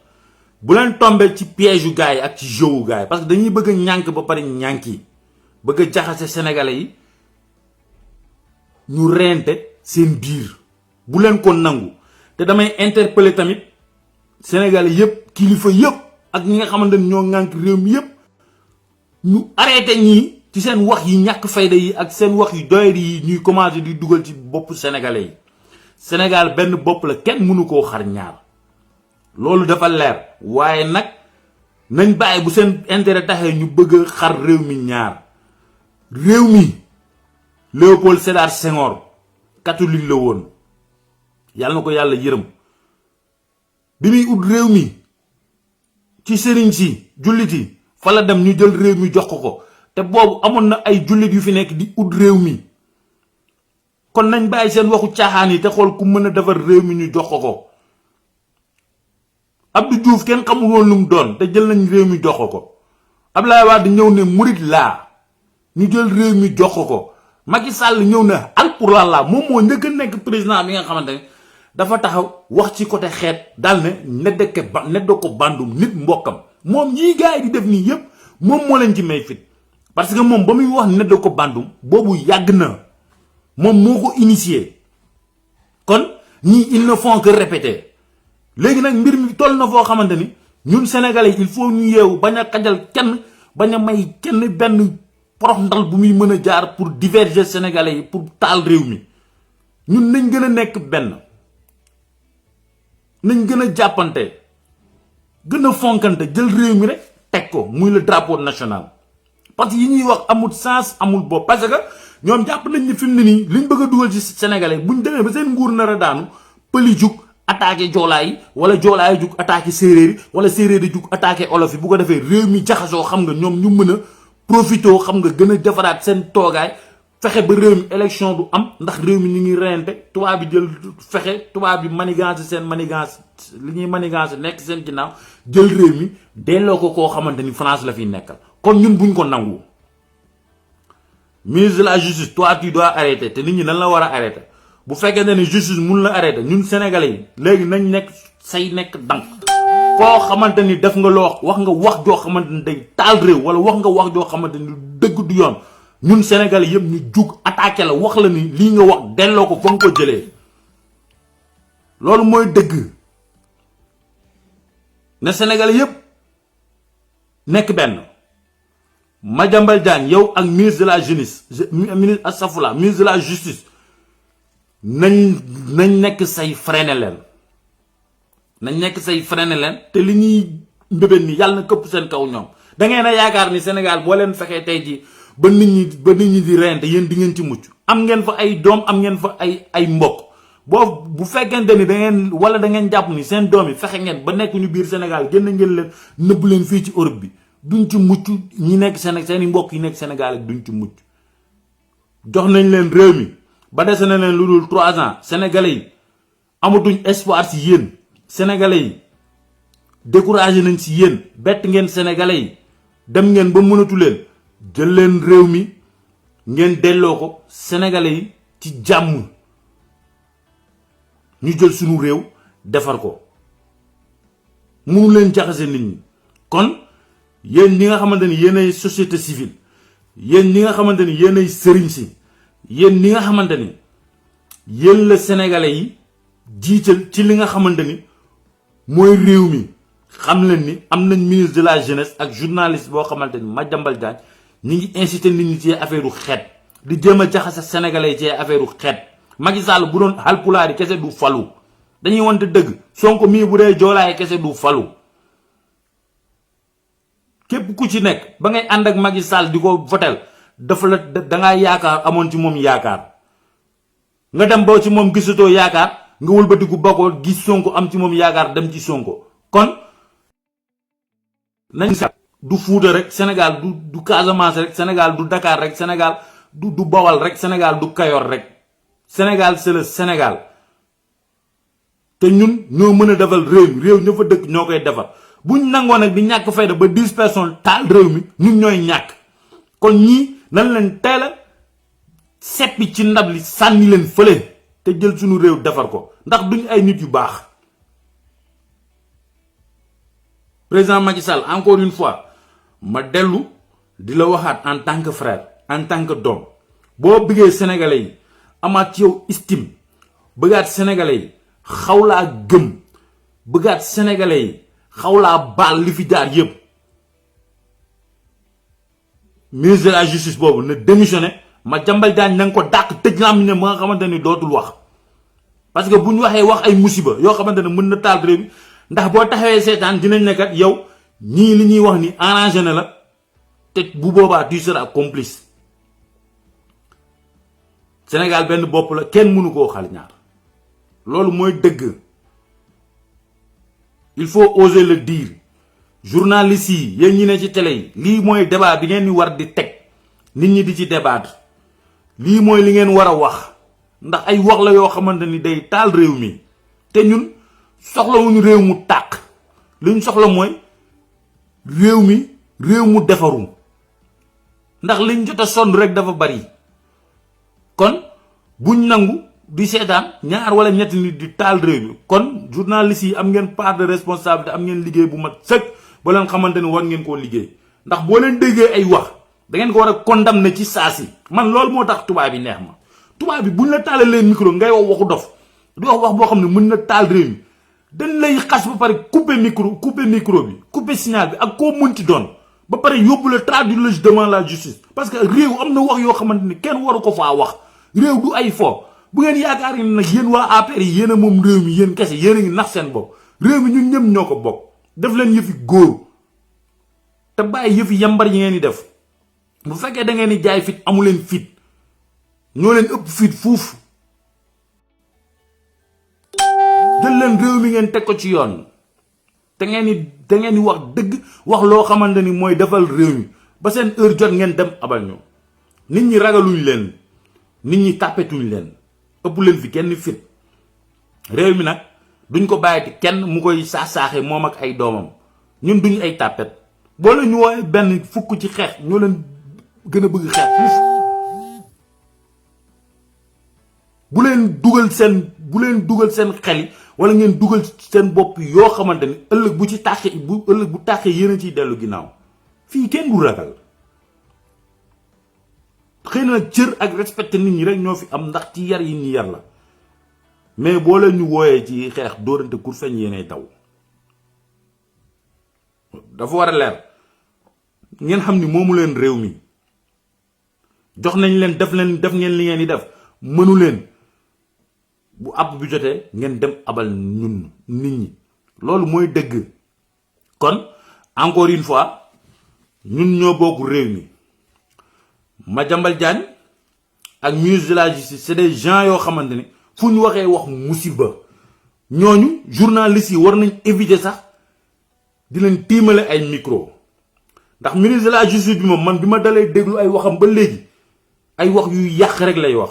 bu leen tombé ci piège yu gars yi ak ci jeu yu gars yi parce que dañuy bëgg a ñànk ba pare ñànki bëgg a jaxase sénégalais yi ñu rente seen biir bu leen ko nangu te damay interpeller tamit sénégalais yépp kilifa yépp ak ñi nga xamante ni ñoo ŋànk réew mi yépp ñu arrêté ñii ci seen wax yi ñàkk fayda yi ak seen wax yu doyadi yi ñuy commencé di dugal ci bopp sénégalais yi Sénégal benn bopp la kenn mënu koo xar ñaar loolu dafa leer waaye nag nañ bàyyi bu seen intérêt taxee ñu bëgg a xar réew mi ñaar réew mi Léopold Sédar Senghor catholique la woon yàlla na ko yàlla yërëm bi muy ut réew mi ci sëriñ si jullit yi fa la dem ñu jël réew mi jox ko te boobu amoon na ay jullit yu fi nekk di ut réew mi kon nañ bàyyi seen waxu caaxaan yi te xool ku mën a defar réew mi ñu jox ko Abdou Diouf kenn xamul woon lu mu doon te jël nañ réew mi jox ko Abdoulaye Wade ñëw ne murit laa ñu jël réew mi jox ko Macky Sall ñëw na alpulaar laa moom moo njëkk a nekk président bi nga xamante ne dafa taxaw wax ci côté xeet daal ne nedda ko bandum nit mbokkam moom ñii gars yi di def nii yépp moom moo leen ci may fit parce que moom ba muy wax nedda ko bandum boobu yàgg na moom moo ko initié kon ñii ils ne font que répéter léegi nag mbir mi toll na foo xamante ni ñun sénégalais il faut ñu yeewu bañ a xajal kenn bañ a may kenn benn porox ndal bu muy mën a jaar pour diverger sénégalais yi pour taal réew mi ñun nañ gën a nekk benn nañ gën a jàppante gën a fonkante jël réew mi rek teg ko muy le drapeau national parce que yi ñuy wax amul sens amul bopp parce que ñoom jàpp nañ ni fi mu ne nii liñ bëgg a dugal ci sénégalais buñ demee ba seen nguur nar a daanu pëli jug attaqué joolaa yi wala joolaa yi jug attaqué séeréer yi wala séeréer yi jug attaqué olof yi bu ko defee réew mi jaxasoo xam nga ñoom ñu mën a profité xam nga gën a defaraat seen toogaay fexe ba réew mi élection du am ndax réew mi ñu ngi reyante tubaab bi jël fexe tubaab bi manigance seen manigance li ñuy manigance nekk seen ginnaaw jël réew mi delloo ko koo xamante ni France la fiy nekkal kon ñun buñ ko nangu. Ministre de la justice toi tu dois arrêter te nit ñi nan la war a arrêter bu fekkee ne justice mun la arrêter ñun sénégalais yi léegi nañ nekk say nekk dank foo xamante ni def nga loo wax nga wax joo xamante ni day taal réew wala wax nga wax joo xamante ni dëgg du yoon ñun sénégalais yëpp ñu jug attaqué la wax la ni lii nga wax delloo ko fa nga ko jëlee loolu mooy dëgg ne sénégalais yëpp nekk benn. Madiambal Diagne yow ak ministre de la jeunesse ministre Assafoula ministre de la justice nañ nekk say freiné leen nañ nekk say freiné leen te li ñuy mbébét ni yàlla na këpp seen kaw ñoom da ngeen a yaakaar ni Sénégal boo leen fexee tey ji ba nit ñi di reyante yéen di ngeen ci mucc am ngeen fa ay doom am ngeen fa ay mbokk boo bu fekkente ni da ngeen wala da ngeen jàpp ni seen doom yi fexe ngeen ba nekk ñu biir Sénégal génn ngeen leen nëbb leen fii ci Europe bi duñ ci mucc ñi nekk seen mbokk yi nekk Sénégal ak duñ ci mucc jox nañ leen réew mi ba dese na leen lu dul 3 ans sénégalais yi amatuñ espoir ci yéen sénégalais yi découragé nañ ci yéen bett ngeen sénégalais yi dem ngeen ba mënatu leen jël leen réew mi ngeen delloo ko sénégalais yi ci jàmm ñu jël suñu réew defar ko mënu leen jaxase nit ñi kon yéen ñi nga xamante ni yéen ay société civile yéen ñi nga xamante ni yéen ay sëriñ si yéen ñi nga xamante ni yéen la sénégalais yi jiital ci li nga xamante ni mooy réew mi xam leen ni am nañ ministre de la jeunesse ak journaliste boo xamante ni Madiambal Diagne ñi ngi incité nit ñi ci affaire u xeet di jéem a jaxase sénégalais yi ci affaire u xeet Macky Sall bu doon Haalpulaar yi kese du falu dañuy wante dëgg Sonko mii bu dee joolaay kese du falu képp ku ci nekk ba ngay ànd ak Macky Sall di ko votel dafa la dangaa yaakaar amoon ci moom yaakaar nga dem ba ci moom gisatoo yaakaar nga wëlbatiku bakoo gis Sonko am ci moom yaakaar dem ci Sonko kon nañ du Fuuta rek Sénégal du Casamance rek Sénégal du Dakar rek Sénégal du Bawal rek Sénégal du Kayor rek Sénégal c'est le Sénégal te ñun ñoo mën a defal réew ña fa dëkk ñoo koy defar buñ nangoo nag di ñàkk fayda ba 10 personnes taal réew mi ñun ñooy ñàkk kon ñii nan leen teel a seppi ci ndab li sànni leen fële te jël suñu réew defar ko ndax duñ ay nit yu baax. Président Macky Sall encore une fois ma dellu di la waxaat en tant que frère en tant que doom boo bëggee sénégalais yi amaat ci yow estime bëggaat sénégalais yi xaw laa gëm bëggaat sénégalais yi xaw laa baal li fi jaar yëpp ministre de la justice boobu na démissionné Madiambal Diagne na nga ko dàq tëj lam ne ba nga xamante ni dootul wax parce que bu ñu waxee wax ay musiba yoo xamante ne mën na taal réew mi ndax boo taxawee seetaan dinañ ne kat yow ñii li ñuy wax ni arrangé na la te bu boobaa tu seras complice Sénégal benn bopp la kenn mënu koo xal ñaar loolu mooy dëgg il faut oser le dire journalistes yi yéen ñi ne ci télé yi lii mooy débat bi ngeen di war di teg nit ñi di ci débattre lii mooy li ngeen war a wax ndax ay wax la yoo xamante ni day taal réew mi te ñun soxlawuñu réew mu tàq li ñu soxla mooy réew mu defaru ndax liñ jot a sonn rek dafa bari kon buñ nangu di seetaan ñaar wala ñetti nit di taal réew mi kon journalistes yi am ngeen part de responsabilité am ngeen liggéey bu mat sëkk ba leen xamante ni war ngeen koo liggéey ndax boo leen déggee ay wax da ngeen ko war a condamner ci saasi man loolu moo tax tubaab bi neex ma tubaab bi buñ la taalalee micro ngay wax waxu dof di wax boo xam ne mën na taal réew mi dañ lay xas ba pare couper micro bi couper signal bi ak koo mënti doon ba pare yóbbu la traduire devant la justice parce que réew am na wax yoo xamante ni kenn waru ko faa wax réew du ay fo bu ngeen yaakaar ni nag yéen waa APR yi yéen a moom réew mi yéen kese yéen a ngi nax seen bopp réew mi ñun ñëpp ñoo ko bokk def leen yëfi góor te bàyyi yëfi yambar yi ngeen di def bu fekkee da ngeen di jaay fit amu leen fit ñoo leen ëpp fit fuuf jël leen réew mi ngeen teg ko ci yoon te da ngeen di wax dëgg wax loo xamante ni mooy defal réew mi ba seen heure jot ngeen dem abal ñu nit ñi ragaluñ leen nit ñi tàppetuñ leen ëpp leen fi kenn fit réew mi nag duñ ko bàyyiti kenn mu koy saax-saaxe moom ak ay doomam ñun duñ ay tàppet boo leen ñu woowe benn fukk ci xeex ñoo leen gën a bëgg xeex fuuf bu leen dugal seen xel yi wala ngeen dugal seen bopp yoo xamante ni ëllëg bu tàqee yéen a ciy dellu ginnaaw fii kenn du ragal xëy na cër ak respecté nit ñi rek ñoo fi am ndax ci yar yi ñi yar la mais boo leen ñu wooyee ci xeex dóorante kur feñ yéenay taw dafa war a leer ngeen xam ni moomu leen réew mi jox nañ leen def ngeen li ngeen di def mënu leen bu àpp bi jotee ngeen dem abal ñun nit ñi loolu mooy dëgg kon encore une fois ñun ñoo bokk réew mi Madiambal Diagne ak ministre de la justice c'est des gens yoo xamante ne fu ñu waxee wax musiba ñooñu journalistes yi war nañ éviter sax di leen tiimale ay micro ndax ministre de la justice bi moom man bi ma dalee déglu ay waxam ba léegi ay wax yu yàq rek lay wax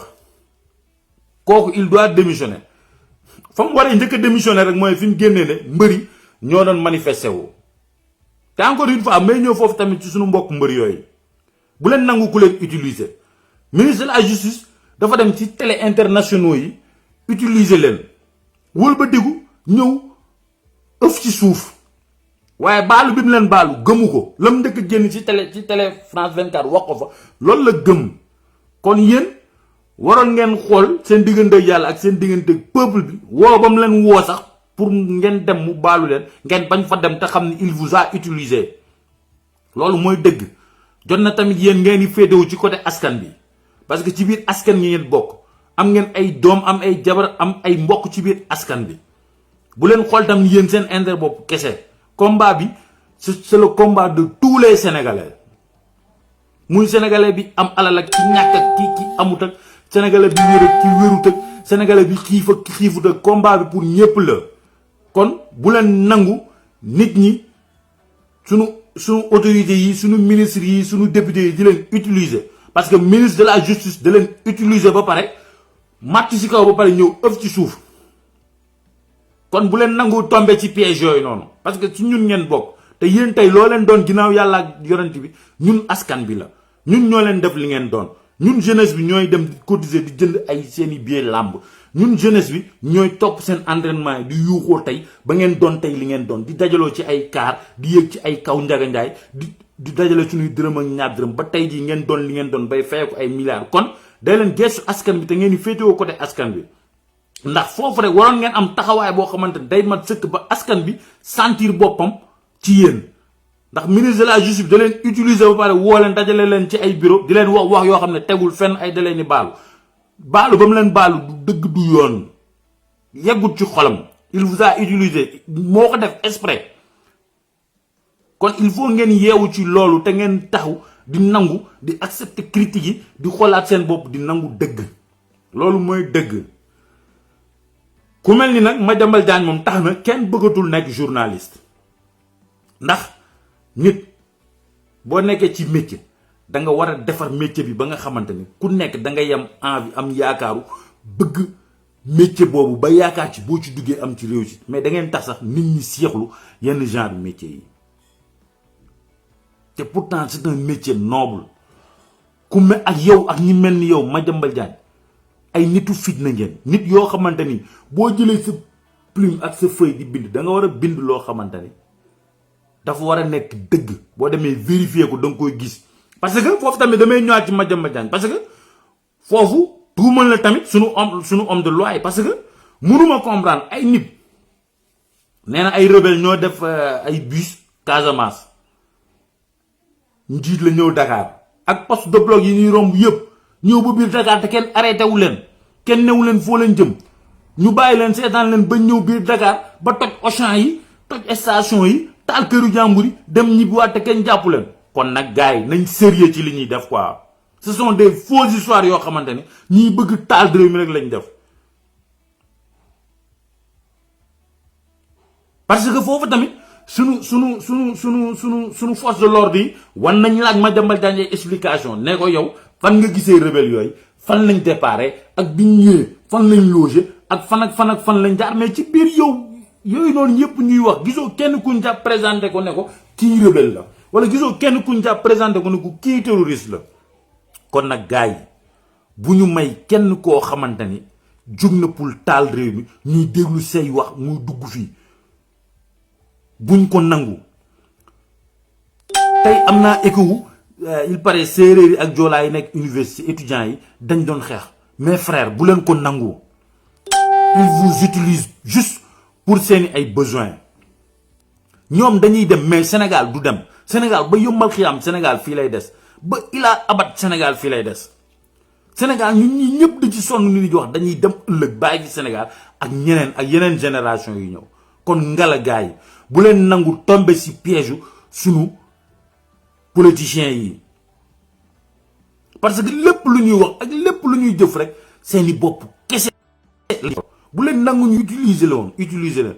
kooku il doit démissionner fa mu waree njëkk a démissionner rek mooy fi mu génnee ne mbëri ñoo doon manifesté wu te encore une fois may ñëw foofu tamit ci suñu mbokk mbëri yooyu bu leen nangu ku leen utiliser ministre de la justice dafa dem ci télé internationaux yi utiliser leen wël ba diggu ñëw ëf ci suuf waaye baalu bi mu leen baalu gëmu ko la mu njëkk génn ci télé France 24 wax ko fa loolu la gëm kon yéen waroon ngeen xool seen diggante yàlla ak seen diggante peuple bi woo ba mu leen woo sax pour ngeen dem mu baalu leen ngeen bañ fa dem te xam ni il vous a utilisé loolu mooy dëgg jot na tamit yéen ngeen di féetewu ci côté askan bi parce que ci biir askan ñi ngeen bokk am ngeen ay doom am ay jabar am ay mbokk ci biir askan bi bu leen xool tam yéen seen intérêt bopp kese combat bi c'est le combat de tous les sénégalais muy sénégalais bi am alal ak ki ñàkk ak ki amut ak sénégalais bi wér ak ki wérut ak sénégalais bi xiif ak ki xiifut ak combat bi pour ñépp la kon bu leen nangu nit ñi sunu autorités yi sunu ministres yi sunu députés yi di leen utiliser parce que ministre de la justice da leen utiliser ba pare màtt ci kaw ba pare ñëw ëf ci suuf kon bu leen nangu tomber ci piège yooyu noonu parce que ci ñun ngeen bokk te yéen tey loo leen doon ginnaaw yàlla ak yonent bi ñun askan bi la ñun ñoo leen def li ngeen doon ñun jeunesse bi ñooy dem di cotiser di jënd ay seeni billet làmb ñun jeunesse bi ñooy topp seen entraînement yi di yuuxoo tey ba ngeen doon tey li ngeen doon di dajaloo ci ay kaar di yëg ci ay kaw njaganjaay di dajale suñuy dërëm ak ñaar dërëm ba tey jii ngeen doon li ngeen doon bay fay ko ay milliards kon day leen gestu askan bi te ngeen di féetewoo côté askan bi ndax foofu rek waroon ngeen am taxawaay boo xamante ne day mat sëkk ba askan bi sentir boppam ci yéen ndax ministre de la justice da leen utiliser ba pare woo leen dajale leen ci ay bureau di leen wax yoo xam ne tegul fenn ay da leen ni baalu ba mu leen baalu du dëgg du yoon yeggut ci xolam il vous a utilisé moo ko def exprès kon il faut ngeen yeewu ci loolu te ngeen taxaw di nangu di accepter critique yi di xoolaat seen bopp di nangu dëgg loolu mooy dëgg ku mel ni nag Madiambal Diagne moom tax na kenn bëggatul nekk journaliste ndax nit boo nekkee ci métier da nga war a defar métier bi ba nga xamante ni ku nekk da ngay am envie am yaakaaru bëgg métier boobu ba yaakaar ci boo ci duggee am ci réussite mais da ngeen tax sax nit ñi seexlu yenn genre métier yi te pourtant c'est un métier noble ku mel ak yow ak ñi mel ni yow Madiambal Diagne ay nitu fitna ngeen nit yoo xamante ni boo jëlee sa plume ak sa feuille di bind da nga war a bind loo xamante ni dafa war a nekk dëgg boo demee vérifier ko da nga koy gis parce que foofu tamit damay ñëwaat ci Madiambal Diagne parce que foofu tuumal la tamit sunu homme de loi parce que mënuma comprendre ay nit nee na ay rebelle ñoo def ay bus Casamance njiit la ñëw Dakar ak poste de bloc yi ñuy romb yëpp ñëw ba biir Dakar te kenn arrêté wu leen kenn newu leen foo leen jëm ñu bàyyi leen seetaan leen ba ñëw biir Dakar ba toj Auchan yi toj station yi taal këru jàmbur yi dem ñibbiwaat te kenn jàppu leen kon nag gars yi nañ sérieux ci li ñuy def quoi ce sont des fausses histoires yoo xamante ne ñiy bëgg taal réew mi rek lañ def parce que foofu tamit sunu force de l'ordre yi wan nañ laaj Madiambal Diagne explication ne ko yow fan nga gisee rebelle yooyu fan lañ déparé ak biñ ñëwee fan lañ logé ak fan lañ jaar mais ci biir yooyu noonu yëpp ñuy wax gisoo kenn kuñ jàpp présenté ko ne ko kii rebelle la wala gisoo kenn kuñ jàpp présenté ko ne ko kii terroriste la kon nag gars yi bu ñu may kenn koo xamante ni jóg na pour taal réew mi ñuy déglu say wax muy dugg fii buñ ko nangu tey am naa écho il paraît séeréer yi ak joolaa yi nekk université étudiants yi dañ doon xeex mes frères bu leen ko nangu ils vous utilisent juste pour seeni ay besoins ñoom dañuy dem mais Sénégal du dem Sénégal ba yombal xiyam Sénégal fii lay des ba ilaa abat Sénégal fii lay des Sénégal ñun ñi ñëpp da ci sonn ni di wax dañuy dem ëllëg bàyyi ci Sénégal ak ñeneen ak yeneen génération yu ñëw kon ngala gaay yi bu leen nangu tomber ci piège sunu politiciens yi parce que lépp lu ñuy wax ak lépp lu ñuy jëf rek seeni bopp kese bu leen nangu ñu utiliser la woon utiliser la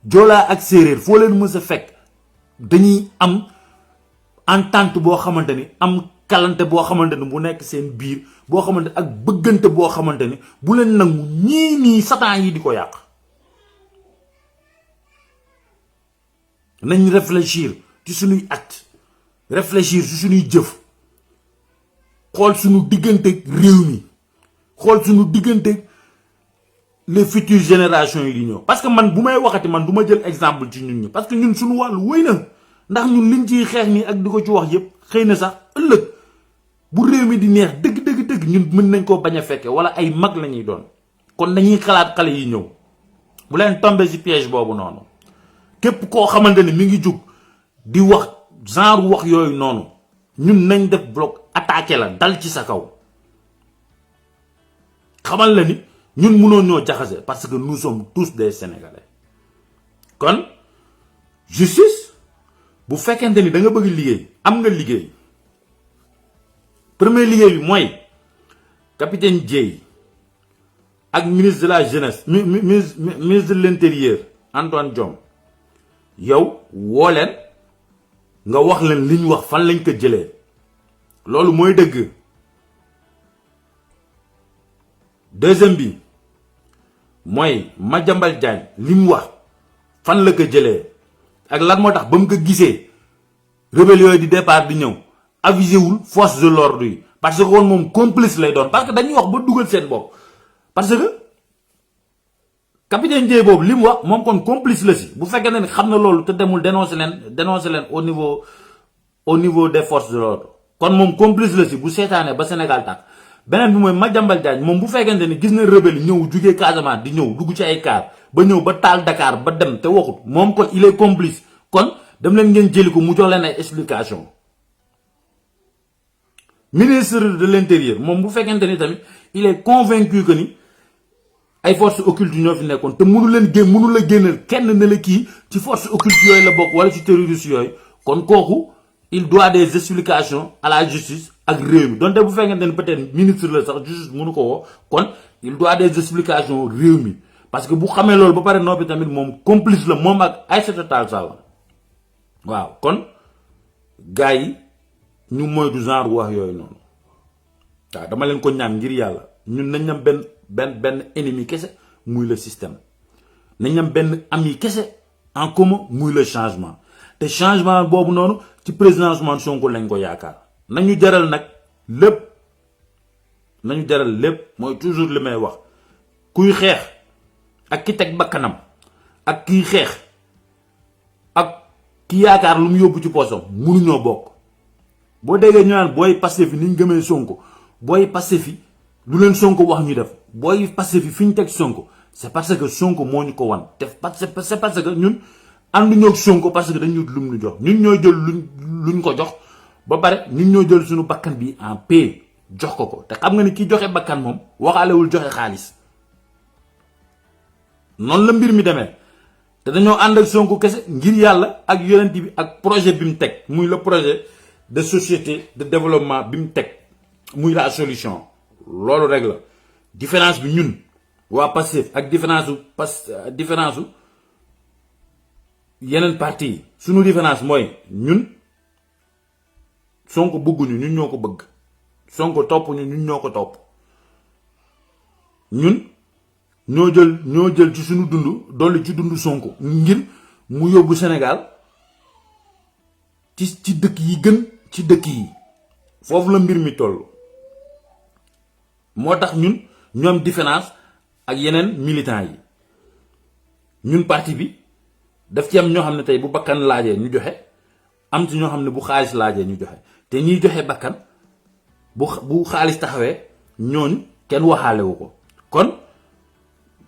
joolaa ak séeréer foo leen mës a fekk dañuy am entente boo xamante ni am kalante boo xamante ni bu nekk seen biir boo xamante ak bëggante boo xamante ni bu leen nangu ñii nii satan yi di ko yàq nañ réfléchir ci suñuy acte réfléchir ci suñuy jëf xool suñu diggante réew mi xool suñu diggante les futures générations yi di ñëw parce que man bu may waxati man du ma jël exemple ci ñun ñi parce que ñun suñu wàllu wéy na ndax ñun liñ ciy xeex nii ak di ko ci wax yépp xëy na sax ëllëg bu réew mi di neex dëgg ñun mën nañ koo bañ a fekke wala ay mag la ñuy doon kon dañuy xalaat xale yi ñëw bu leen tomber ci piège boobu noonu képp koo xamante ni mi ngi jug di wax genre wax yooyu noonu ñun nañ def bloc attaqué la dal ci sa kaw xamal la ni ñun mënoo ñoo jaxase parce que nous sommes tous des Sénégalais kon justice bu fekkente ni da nga bëgg liggéey am nga liggéey premier liggéey bi mooy capitaine Dièye ak ministre de la jeunesse ministre de l'intérieur Antoine Diome yow woo leen nga wax leen li ñu wax fan lañ ko jëlee loolu mooy dëgg deuxième bi mooy Madiambal Diagne li mu wax fan la ko jëlee ak lan moo tax ba mu ko gisee rebelle yooyu di départ di ñëw avisé wul force de l'ordre yi parce que woon moom complice lay doon parce que dañuy wax ba dugal seen bopp parce que capitaine Dièye boobu li mu wax moom kon complice la si bu fekkee ne xam na loolu te demul dénoncer leen au niveau des forces de l'ordre kon moom complice la si bu seetaanee ba Sénégal tàkk beneen bi mooy Madiambal Diagne moom bu fekkente ni gis na rebelle ñëw jugee Casamance di ñëw dugg ci ay car ba ñëw ba taal Dakar ba dem te waxut moom kon il est complice kon dem leen ngeen jëli ko mu jox leen ay explication ministre de l'intérieur moom bu fekkente ni tamit il est convaincu que ni ay forces occultes ñoo fi nekkoon te mënu la génnal kenn ne la kii ci forces occultes yooyu la bokk wala ci terroristes yooyu kon kooku il doit des explications à la justice ak réew mi donte bu fekkente ni peut-être ministre la sax justice mënu ko woo kon il doit des explications réew mi parce que bu xamee loolu ba pare noppi tamit moom complice la moom ak Aïssata Tall Sall waaw kon gars yi ñu moytu genre wax yooyu noonu waaw dama leen ko ñaan ngir yàlla ñun nañ am benn ennemi kese muy le système nañ am benn ami kese en commun muy le changement te changement boobu noonu ci président Ousmane Sonko lañ ko yaakaar nañu jaral nag lépp mooy toujours li may wax kuy xeex ak ki teg bakkanam ak kiy xeex ak ki yaakaar lu mu yóbbu ci poosam mënuñoo bokk boo déggee ñu naan booy Pastef fi ni ñu gëmee Sonko booy Pastef fi lu leen Sonko wax ñu def booy Pastef fi ñu teg Sonko c'est parce que Sonko moo ñu ko wan te c'est parce que ñun ànduñoo ak Sonko parce que dañu lum ñu jox ñun ñoo jël luñ ko jox ba pare ñun ñoo jël suñu bakkan bi en paix jox ko te xam nga ni ki joxe bakkan moom waxaalewul joxe xaalis noonu la mbir mi demee te dañoo ànd ak Sonko kese ngir yàlla ak yonent bi ak projet bi mu teg muy le projet de société de développement bi mu teg muy la solution loolu rek la différence bi ñun waa Pastef ak différence u yeneen parti yi suñu différence mooy ñun Sonko bëgguñu ñun ñoo ko bëgg Sonko topp ñu ñun ñoo ko topp ñun ñoo jël ci suñu dund dolli ci dund Sonko ngir mu yóbbu Sénégal ci dëkk yi gën ci dëkk yi foofu la mbir mi toll moo tax ñun ñoom différence ak yeneen militants yi ñun parti bi daf ci am ñoo xam ne tey bu bakkan laajee ñu joxe am ci ñoo xam ne bu xaalis laajee ñu joxe te ñiy joxe bakkan bu xaalis taxawee ñooñu kenn waxaalewu ko kon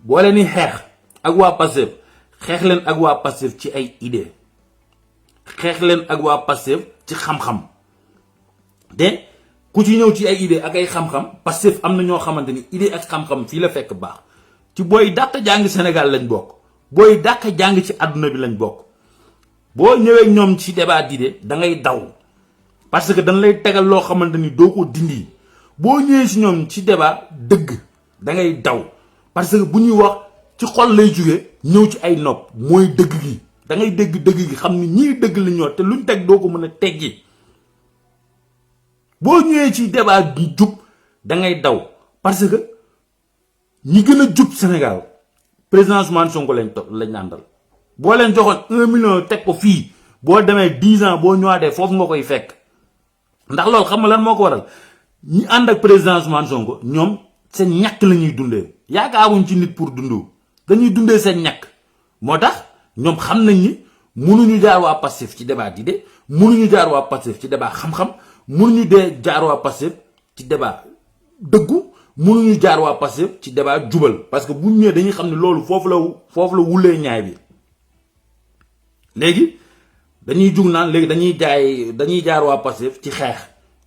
boo leen ni xeex ak waa Pastef xeex leen ak waa Pastef ci ay idée xeex leen ak waa Pastef ci xam-xam te ku ci ñëw ci ay idée ak ay xam-xam Pastef am na ñoo xamante ni idée ak xam-xam fii la fekk baax ci booy dàq jàng Sénégal lañ bokk booy dàq jàng ci àdduna bi lañ bokk boo ñëwee ñoom ci débat d'idée da ngay daw parce que dañ lay tegal loo xamante ni doo ko dindi boo ñëwee ci ñoom ci débat dëgg da ngay daw parce que bu ñuy wax ci xol lay jóge ñëw ci ay nopp mooy dëgg gi da ngay dégg dëgg gi xam ni ñii dëgg la ñor te luñ teg doo ko mën a teggi boo ñëwee ci débat bi jub da ngay daw parce que ñi gën a jub Sénégal président Ousmane Sonko lañ àndal boo leen joxoon 1 million teg ko fii boo demee 10 ans boo ñëwaatee foofu nga koy fekk ndax loolu xam nga lan moo ko waral ñi ànd ak président Ousmane Sonko ñoom seen ñàkk la ñuy dundee yaakaaruñ ci nit pour dundu dañuy dundee seen ñàkk moo tax ñoom xam nañ ni mënuñu jaar waa Pastef ci débat d'idée mënuñu jaar waa Pastef ci débat xam-xam mënuñu jaar waa Pastef ci débat dëggu mënuñu jaar waa Pastef ci débat jubal parce que bu ñëwee dañuy xam ne loolu foofu la wulee ñaay bi léegi dañuy jug naan léegi dañuy jaar waa Pastef ci xeex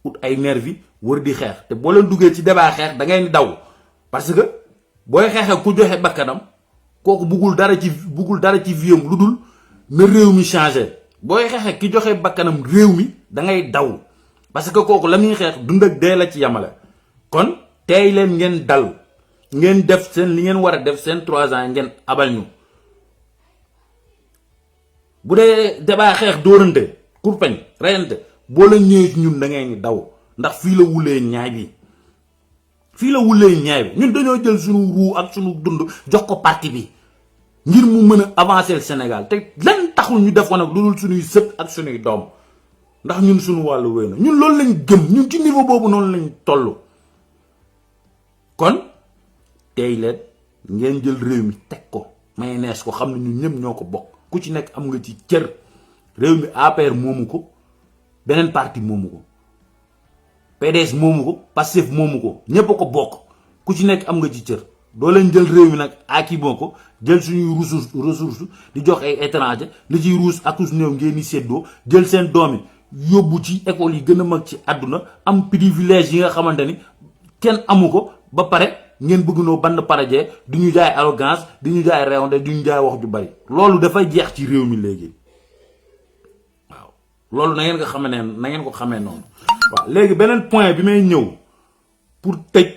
ut ay nervi wër di xeex te boo leen duggee ci débat xeex da ngay daw parce que booy xeexee ku joxe bakkanam kooku buggul dara ci viam lu dul na réew mi changé booy xeexee ki joxe bakkanam réew mi da ngay daw parce que kooku la muy xeex dund ak dee la ci yamale kon tey leen ngeen dal ngeen def seen li ngeen war a def seen 3 ans ngeen abal ñu bu dee débat xeex dóorante kurpeñ reyante boo la ñëwee ci ñun da ngay ni daw ndax fii la wulee ñaay bi ñun dañoo jël suñu ruu ak suñu dund jox ko parti bi ngir mu mën a avancer le Sénégal te lan taxul ñu def ko nag lu dul suñuy sët ak suñuy doom ndax ñun suñu wàllu wéy na ñun loolu lañ gëm ñun ci niveau boobu noonu lañ toll kon tey leen ngeen jël réew mi teg ko may nees ko xam ne ñun ñëpp ñoo ko bokk ku ci nekk am nga ci cër réew mi APR moomu ko beneen parti moomu ko PDS moomu ko Pastef moomu ko ñëpp a ko bokk ku ci nekk am nga ci cër doo leen jël réew mi nag aki boo ko jël suñuy ressource di jox ay étranger li ciy ruus ak us néew ngeen di séddoo jël seen doom yi yóbbu ci école yi gën a mag ci àdduna am privilège yi nga xamante ni kenn amu ko ba pare ngeen bëgg noo band parajee di ñu jaay arrogance di ñu jaay réewande di ñu jaay wax ju bari loolu dafay jeex ci réew mi léegi waaw loolu na ngeen ko xamee noonu waaw léegi beneen point bi may ñëw pour tëj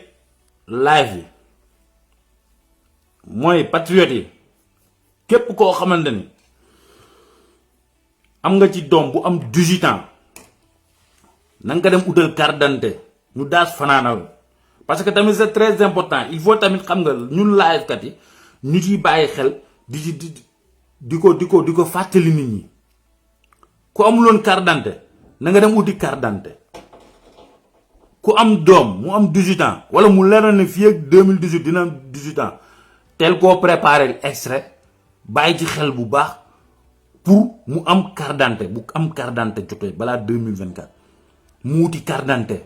live yi mooy patriote yi képp koo xamante ni am nga ci doom bu am 18 ans na nga dem utal carte d'identité ñu daas fanaanal parce que tamit c'est très important il faut tamit xam nga ñun live kat yi ñu ciy bàyyi xel di ko fàttali nit ñi ku amuloon carte d'identité na nga dem uti carte d'identité ku am doom mu am 18 ans wala mu leer na ne fii ak 2018 dina am 18 ans tel koo préparer extrait bàyyi ci xel bu baax pour mu am carte d'identité bu am carte d'identité jotee balaa 2024 mu wuti carte d'identité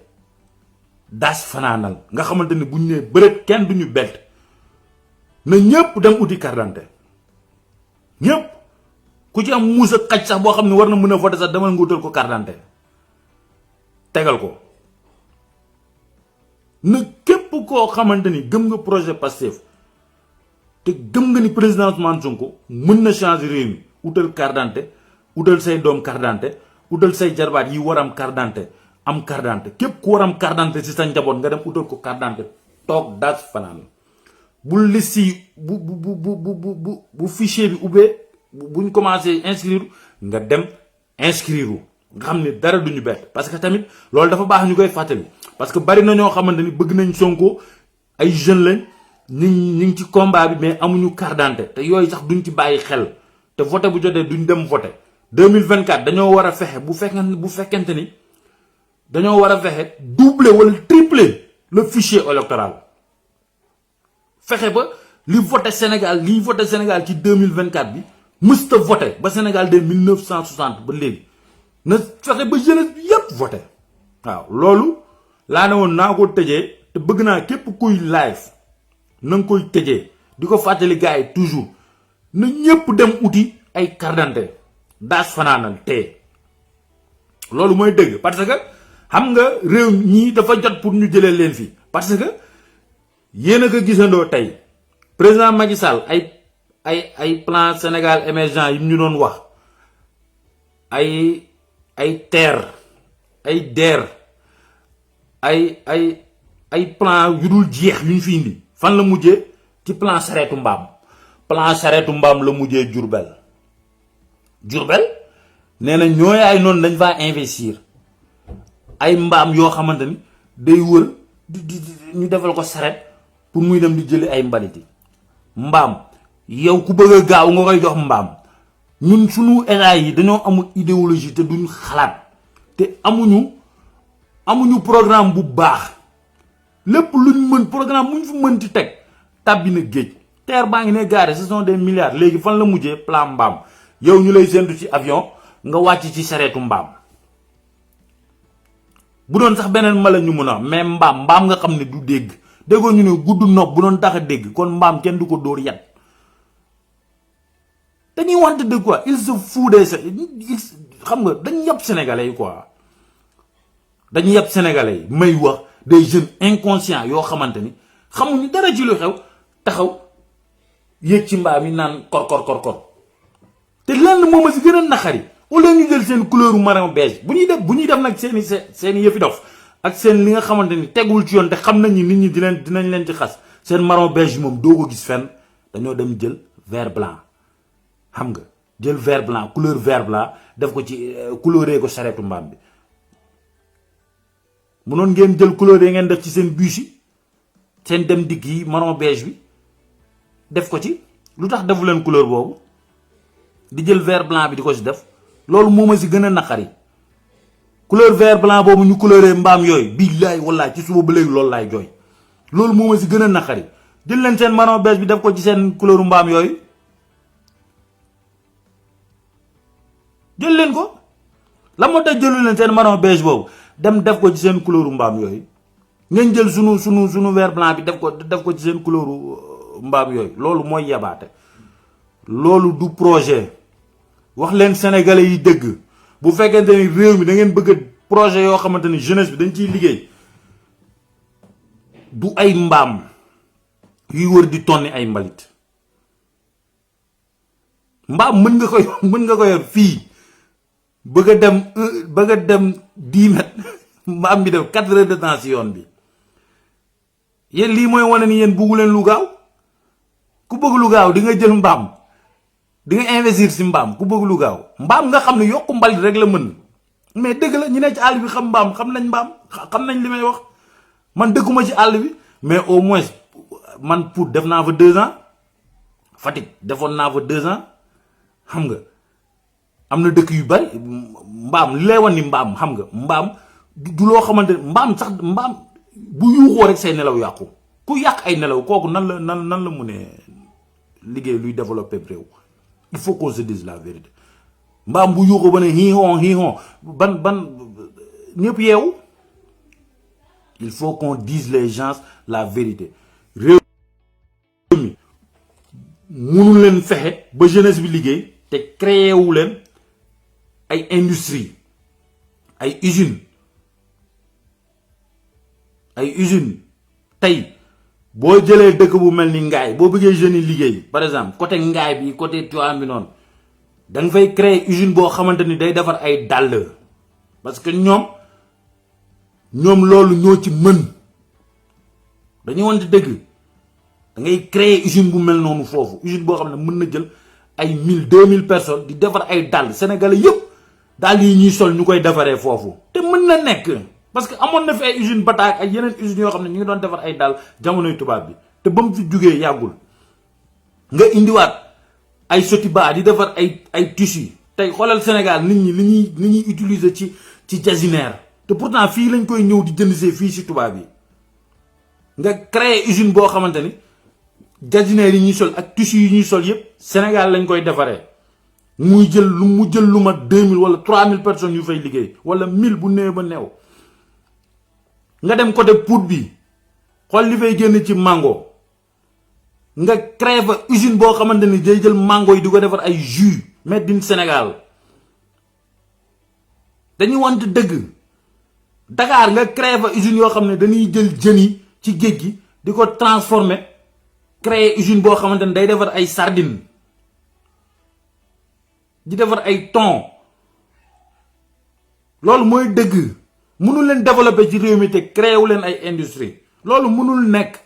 daas fanaanal nga xamante ni bu ñu nee bërët kenn duñu bett na ñëpp dem uti carte d'identité ñëpp ku ci am muus ak xaj sax boo xam ne war na mën a voter sax demal nga wutal ko carte d'identité tegal ko na képp koo xamante ni gëm nga projet Pastef te gëm nga ni président Ousmane Sonko mën na changer réew mi utal carte d'identité utal say doom carte d'identité utal say jarbaat yi war am carte d'identité am carte d'identité képp ku war am carte d'identité ci sa njaboot nga dem utal ko carte d'identité toog daas fanaan bu liste yi bu fichier bi ubbee buñ commencé inscrire nga dem inscrire nga xam ne dara duñu bett parce que tamit loolu dafa baax ñu koy fàttali parce que bari na ñoo xamante ni bëgg nañ Sonko ay jeunes lañ ñu ngi ci combat bi mais amuñu carte d'identité te yooyu sax duñ ci bàyyi xel te voté bu jotee duñ dem voté 2024 dañoo war a fexe bu fekkente ni dañoo war a fexe doubler wala tripler le fichier électoral fexe ba li voté Sénégal ci 2024 bi mësta voté ba Sénégal de 1960 ba léegi na fexe ba jeunesse bi yépp voté waaw loolu laa ne woon naa ko tëjee te bëgg naa képp kuy live na nga koy tëjee di ko fàttali gars yi toujours na ñëpp dem uti ay carte d'identité daas fanaanal te loolu mooy dëgg parce que xam nga réew ñii dafa jot pour ñu jëlee leen fii parce que yéen a ko gisandoo tey président Macky Sall ay plan Sénégal émergent yi ñu doon wax ay terre ay DER ay plan yu dul jeex yu ñu fi indi fan la mujjee ci plan sareetu mbaam la mujjee Diourbel nee na ñooy ay noonu dañ faa investir ay mbaam yoo xamante ni day wër di ñu defal ko sareet pour muy dem di jëli ay mbaliti mbaam yow ku bëgg a gaaw nga koy jox mbaam ñun suñu état yi dañoo amul idéologie te duñ xalaat te amuñu programme bu baax lépp luñ mën programme muñ fi mën ci teg tàbbi na géej terre baa ngi ne garé ce sont des milliards léegi fan la mujjee plan mbaam yow ñu lay séntu ci avion nga wàcc ci sareetu mbaam bu doon sax beneen mala ñu mun a mais mbaam nga xam ne du dégg déggoo ñu ne gudd nopp bu doon tax a dégg kon mbaam kenn du ko dóor yat dañuy wante de quoi il se fout des xam nga dañu yàpp sénégalais yi quoi dañu yàpp sénégalais yi may wax des jeunes inconscients yoo xamante ni xamuñu dara ci lu xew taxaw yéeg ci mbaam yi naan kor te lenn moom a si gën a naqari au lieu ñu jël seen couleur marron beige bu ñuy def nag seeni yëfi dof ak seen li nga xamante ni tegul ci yoon te xam nañ ni nit ñi dinañ leen ci xas seen marron beige moom doo ko gis fenn dañoo dem jël vert blanc xam nga jël vert blanc couleur vert blanc def ko ci couleur ko sareetu mbaam bi munoon ngeen jël couleur yi ngeen def ci seen bus yi seen dem dikk yi marron beige bi def ko ci lu tax defu leen couleur boobu di jël vert blanc bi di ko ci def loolu moo ma si gën a naqari couleur vert blanc boobu ñu couleuree mbaam yooyu billaay wallaay ci suba ba léegi loolu laay jooy loolu moo ma si gën a naqari jël leen seen marron beige bi def ko ci seen couleur mbaam yooyu jël leen ko la moo tax jëlu leen seen marron beige boobu dem def ko ci seen couleur mbaam yooyu ngeen jël sunu vert blanc bi def ko ci seen couleur mbaam yooyu loolu mooy yabaate loolu du projet wax leen sénégalais yi dëgg bu fekkente ni réew mi da ngeen bëgg projet yoo xamante ni jeunesse bi dañ ciy liggéey du ay mbaam yuy wër di tonni ay mbalit mbaam mën nga ko yor fii bëgg a dem 10 mètres mbaam bi def 4 heures de temps ci yoon bi yéen lii mooy wane ni yéen bëggu leen lu gaaw ku bëgg lu gaaw di nga jël mbaam di nga investir ci mbaam ku bëgg lu gaaw mbaam nga xam ne yokku mbalit rek la mën mais dëgg la ñu ne ci àll bi xam mbaam xam nañ li may wax man dëkkuma ci àll bi mais au moins man pour def naa fa 2 ans Fatick defoon naa fa 2 ans xam nga am na dëkk yu bari mbaam li lay wan ni mbaam xam nga mbaam du loo xamante mbaam sax mbaam bu yuuxoo rek say nelaw yàqu ku yàq ay nelaw kooku nan la mu ne liggéey luy développer réew il faut qu'on se dise la vérité mbaam bu yuuxoo ba ne hiihon ban ñëpp yeewu il faut qu'on dise les gens la vérité réew mi mënu leen fexe ba jeunesse bi liggéey te créé wu leen ay industrie ay usines tey boo jëlee dëkk bu mel ni Ngaay boo bëggee jeunes yi liggéey par exemple côté Ngaay bi côté Tivaouane bi noonu da nga fay créer usine boo xamante ni day defar ay dàll parce que ñoom loolu ñoo ci mën dañu wante dëgg da ngay créer usine bu mel noonu foofu usine boo xam ne mën na jël ay 1000 2000 personnes di defar ay dàll sénégalais yëpp dàll yi ñuy sol ñu koy defaree foofu te mën na nekk parce que amoon na fi ay usine bataak ak yeneen usines yoo xam ne ñu ngi doon defar ay dàll jamonoy tubaab bi te ba mu fi jugee yàggul nga indiwaat ay Sotiba di defar ay tissus tey xoolal Sénégal nit ñi li ñuy utiliser ci jasineer te pourtant fii lañ koy ñëw di jënd see fii si tubaab yi nga créer usine boo xamante ni jasineer yi ñuy sol ak tissus yi ñuy sol yëpp Sénégal lañ koy defaree mu jël lu mat 2000 wala 3000 personnes yu fay liggéey wala 1000 bu néew ba néew nga dem côté Pout bi xool li fay génn ci mango nga créer fa usine boo xamante ni day jël mango yi di ko defar ay jus made in Sénégal dañuy want dëgg Dakar nga créer fa usine yoo xam ne dañuy jël jën yi ci géej gi di ko transformer créer usine boo xamante ni day defar ay sardine di defar ay thon loolu mooy dëgg mënul leen développer ci réew mi te créé wu leen ay industrie loolu mënul nekk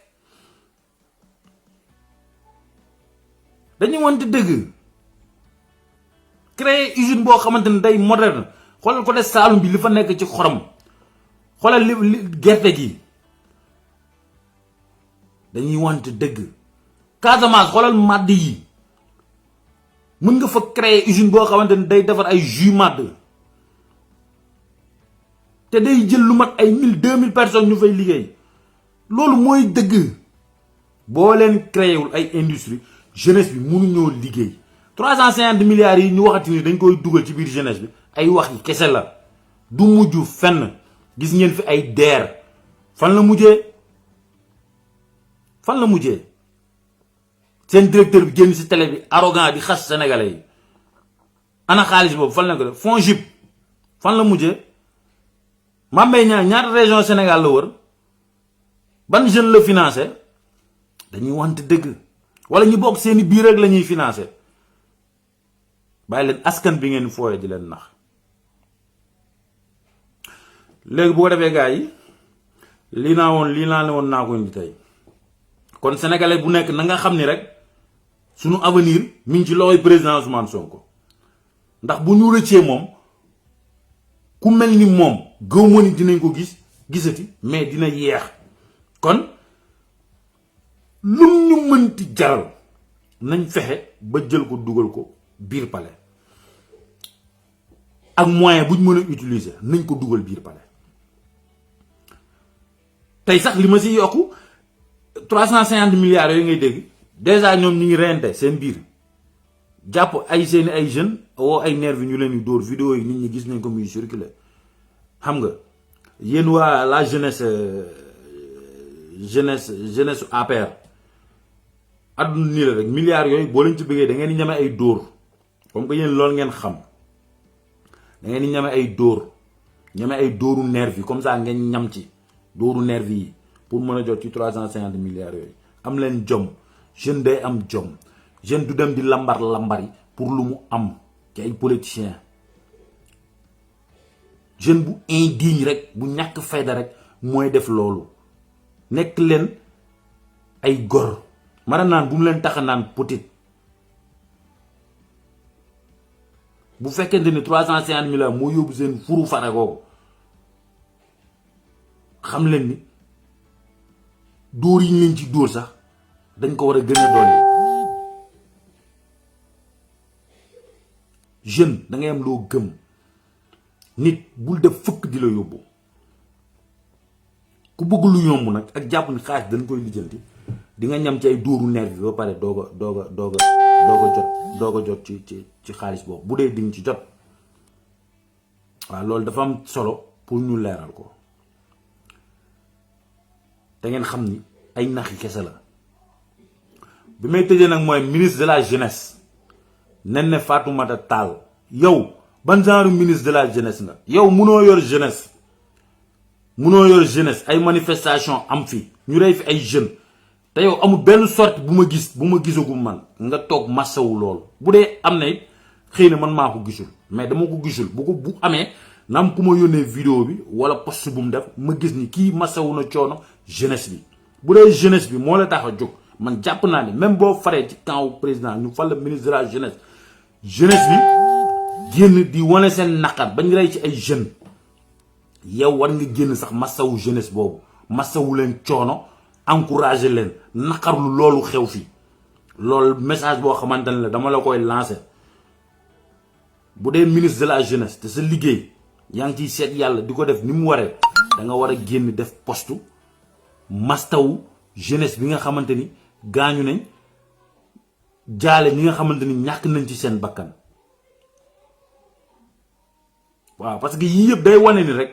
dañuy wante dëgg créer usine boo xamante ne day moderne xoolal ko de Saalum bi li fa nekk ci xorom xoolal li gerte gi dañuy wante dëgg Casamance xoolal màdd yi mën nga fa créer usine boo xamante ne day defar ay jus màdd te day jël lu mat ay 1000 2000 personnes ñu fay liggéey loolu mooy dëgg boo leen créé wul ay industrie jeunesse bi mënuñoo liggéey 350 milliards yi ñu waxati ni dañ koy dugal ci biir jeunesse bi ay wax yi kese la du mujj fenn gis ngeen fi ay DER fan la mujjee seen directeur bi génn ci télé bi arrogant di xas sénégalais yi ana xaalis boobu fan la ko def FONGIP fan la mujjee Mame Mbaye Niang ñaata région Sénégal la wër ban jeune la financé dañuy wante dëgg wala ñu bokk seeni biir rek la ñuy financé bàyyi leen askan bi ngeen fooye di leen nax léegi bu ko defee gars yi lii naa la woon naa ko indi tey kon sénégalais bu nekk na nga xam ni rek sunu avenir mi ngi ci loxoy président Ousmane Sonko ndax bu ñu rëccee moom ku mel ni moom gëw ma ni dinañ ko gisati mais dina yeex kon lum ñu mënti jaral nañ fexe ba jël ko dugal ko biir palais ak moyen buñ mën a utiliser nañ ko dugal biir palais tey sax li ma si yokku 350 milliards yooyu ngay dégg déjà ñoom ñi ngi rente seen biir jàpp ay seeni ay jeunes woo ay nervi ñu leen di dóor vidéo yi nit ñi gis nañ ko muy circuler xam nga yéen waa la jeunesse APR àdduna nii la rek milliards yooyu boo leen ci bëggee da ngeen di ñame ay dóor comme que yéen loolu ngeen xam da ngeen di ñame ay dóoru nervi comme ça ngeen ñam ci dóoru nervi yi pour mën a jot ci 350 milliards yooyu am leen jom jeune day am jom jeune du dem di lambari pour lu mu am ci ay politiciens jeune bu indigne rek bu ñàkk fayda rek mooy def loolu nekk leen ay gor mara naan bu mu leen tax a naan petit bu fekkente ni 350 milliards moo yóbbu seen furu fara googu xam leen ni dóor yi ñu leen ci dóor sax dañ ko war a gën a doole jeune da ngay am loo gëm nit bul def fukk di la yóbbu ku bëgg lu yomb nag ak jàpp ni xaalis dañ koy lijjanti di nga ñam ci ay dóoru nerf bi ba pare doog a jot ci xaalis boobu bu dee di ci jot waaw loolu dafa am solo pour ñu leeral ko te ngeen xam ni ay naxi kese la bi may tëjee nag mooy ministre de la jeunesse Néné Fatoumata Tall yow ban genre ministre de la jeunesse nga yow munoo yor jeunesse ay manifestation am fi ñu rey fi ay jeunes te yow amul benn sorte bu ma gisagum man nga toog massawu loolu bu dee am na it xëy na man maa ko gisul mais dama ko gisul bu amee na am ku ma yónnee vidéo bi wala post bu mu def ma gis ni kii massawu na coono jeunesse bi bu dee jeunesse bi moo la tax a jóg man jàpp naa ne même boo faree ci camp président ñu fal la ministre de la jeunesse bi génn di wane seen naqar bañ rey ci ay jeunes yow war nga génn sax massawu jeunesse boobu massawu leen coono encouragé leen naqarlu loolu xew fi loolu message boo xamante ne la dama la koy lancé bu dee ministre de la jeunesse te sa liggéey yaa ngi ciy seet yàlla di ko def ni mu waree da nga war a génn def postu mastawu jeunesse bi nga xamante ni gaañu nañ jaale ñi nga xamante ni ñàkk nañ ci seen bakkan waaw parce que yii yëpp day wane ni rek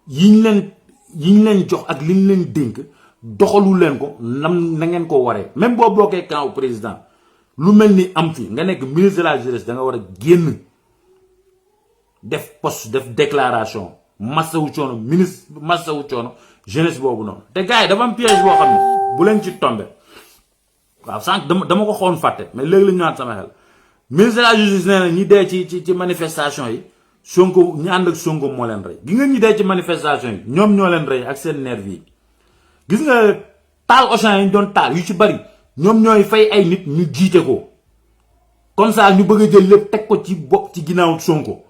yiñ leen jox ak liñ leen dénk doxalu leen ko na ngeen ko waree même boo bokkee camp président lu mel ni am fi nga nekk ministre de la jeunesse da nga war a génn def poste def déclaration massawu coono ministre massawu coono jeunesse boobu noonu te gars yi dafa am piège boo xam ne bu leen ci tombé waaw sànq dama ko xoon fàtte mais léegi la ñu naan sama xel ministre de la justice nee na ñi dee ci manifestation yi Sonko ñi ànd ak Sonko moo leen rey gi nga ñi dee ci manifestation yi ñoom ñoo leen rey ak seen nervi yi gis nga taal Auchan yi ñu doon taal yu ci bari ñoom ñooy fay ay nit ñu jiite ko comme ça ñu bëgg a jël lépp teg ko ci bopp ci ginnaaw Sonko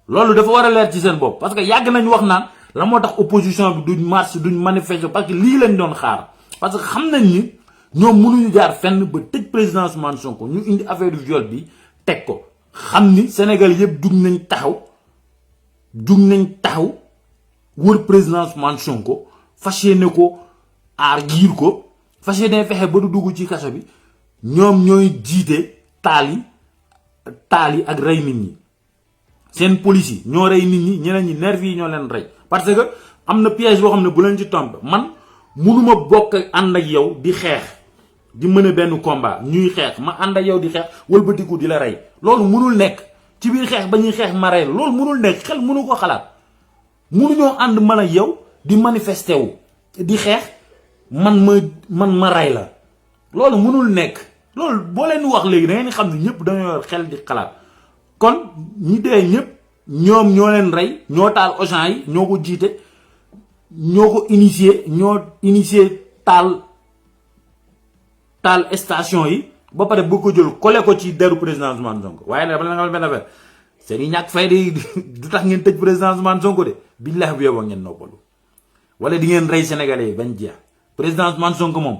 loolu dafa war a leer ci seen bopp parce que yàgg nañ wax naan la moo tax opposition bi duñ marche duñ manifester parce que lii lañ doon xaar parce que xam nañ ni ñoom mënuñu jaar fenn ba tëj président Ousmane Sonko ñu indi affaire du viol bi teg ko xam ni Sénégal yëpp jug nañ taxaw wër président Ousmane Sonko fas yéene ko aar giir ko fas yéene fexe ba du dugg ci kaso bi ñoom ñooy jiite taal yi ak rey nit ñi seen police yi ñoo rey nit ñi ñeneen ñi nervi yi ñoo leen rey parce que am na piège boo xam ne bu leen ci tombe man munuma bokk ànd ak yow di xeex di mën a benn combat ñuy xeex ma ànd ak yow di xeex wëlbatiku di la rey loolu munul nekk ci biir xeex ba ñuy xeex ma rey loolu munul nekk xel munu ko xalaat munuñoo ànd man ak yow di manifester wu di xeex man ma rey la loolu munul nekk loolu boo leen wax léegi da ngeen xam ne ñëpp dañoo yor xel di xalaat kon ñi dee ñëpp ñoom ñoo leen rey ñoo taal Auchan yi ñoo ko jiite ñoo ko initié taal station yi ba pare bëgg ko jël collé ko ci deru président Ousmane Sonko waaye nag dafa la nga benn affaire seen i ñàkk fayda yi du tax ngeen tëj président Ousmane Sonko de billahi bu yeboo ngeen noppalu wala di ngeen rey sénégalais yi bañ jeex président Ousmane Sonko moom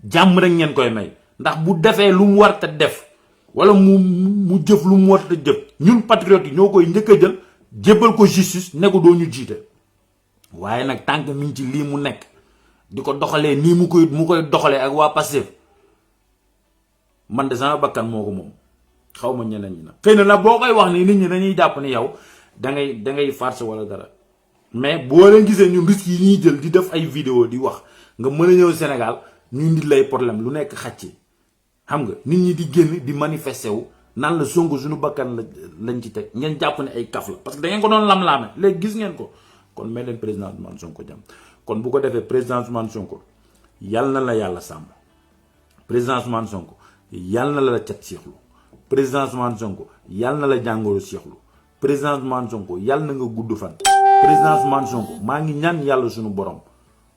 jàmm rek ngeen koy may ndax bu defee lu mu war te def wala mu jëf lu mu war te jëf ñun patriotes yi ñoo koy njëkk a jël jébbal ko justice ne ko doo ñu jiite waaye nag tànk mi ngi ci lii mu nekk di ko doxalee nii mu koy doxalee ak waa Pastef man de sama bakkan moo ko moom xaw ma ñeneen ñi nag xëy na nag boo koy wax ni nit ñi dañuy jàpp ni yow da ngay farce wala dara mais boo leen gisee ñun risques yi ñuy jël di def ay vidéo di wax nga mën a ñëw Sénégal ñu nit lay problème lu nekk xacci xam nga nit ñi di génn di manifester wu naan la Sonko suñu bakkan lañ ci teg ngeen jàpp ne ay kaf la parce que da ngeen ko doon lam-laame léegi gis ngeen ko kon may leen président Ousmane Sonko jàmm kon bu ko defee président Ousmane Sonko yàlla na la yàlla sàmm président Ousmane Sonko yàlla na la cat siixlu président Ousmane Sonko yàlla na la jàngoro siixlu président Ousmane Sonko yàlla na nga gudd fan président Ousmane Sonko maa ngi ñaan yàlla suñu borom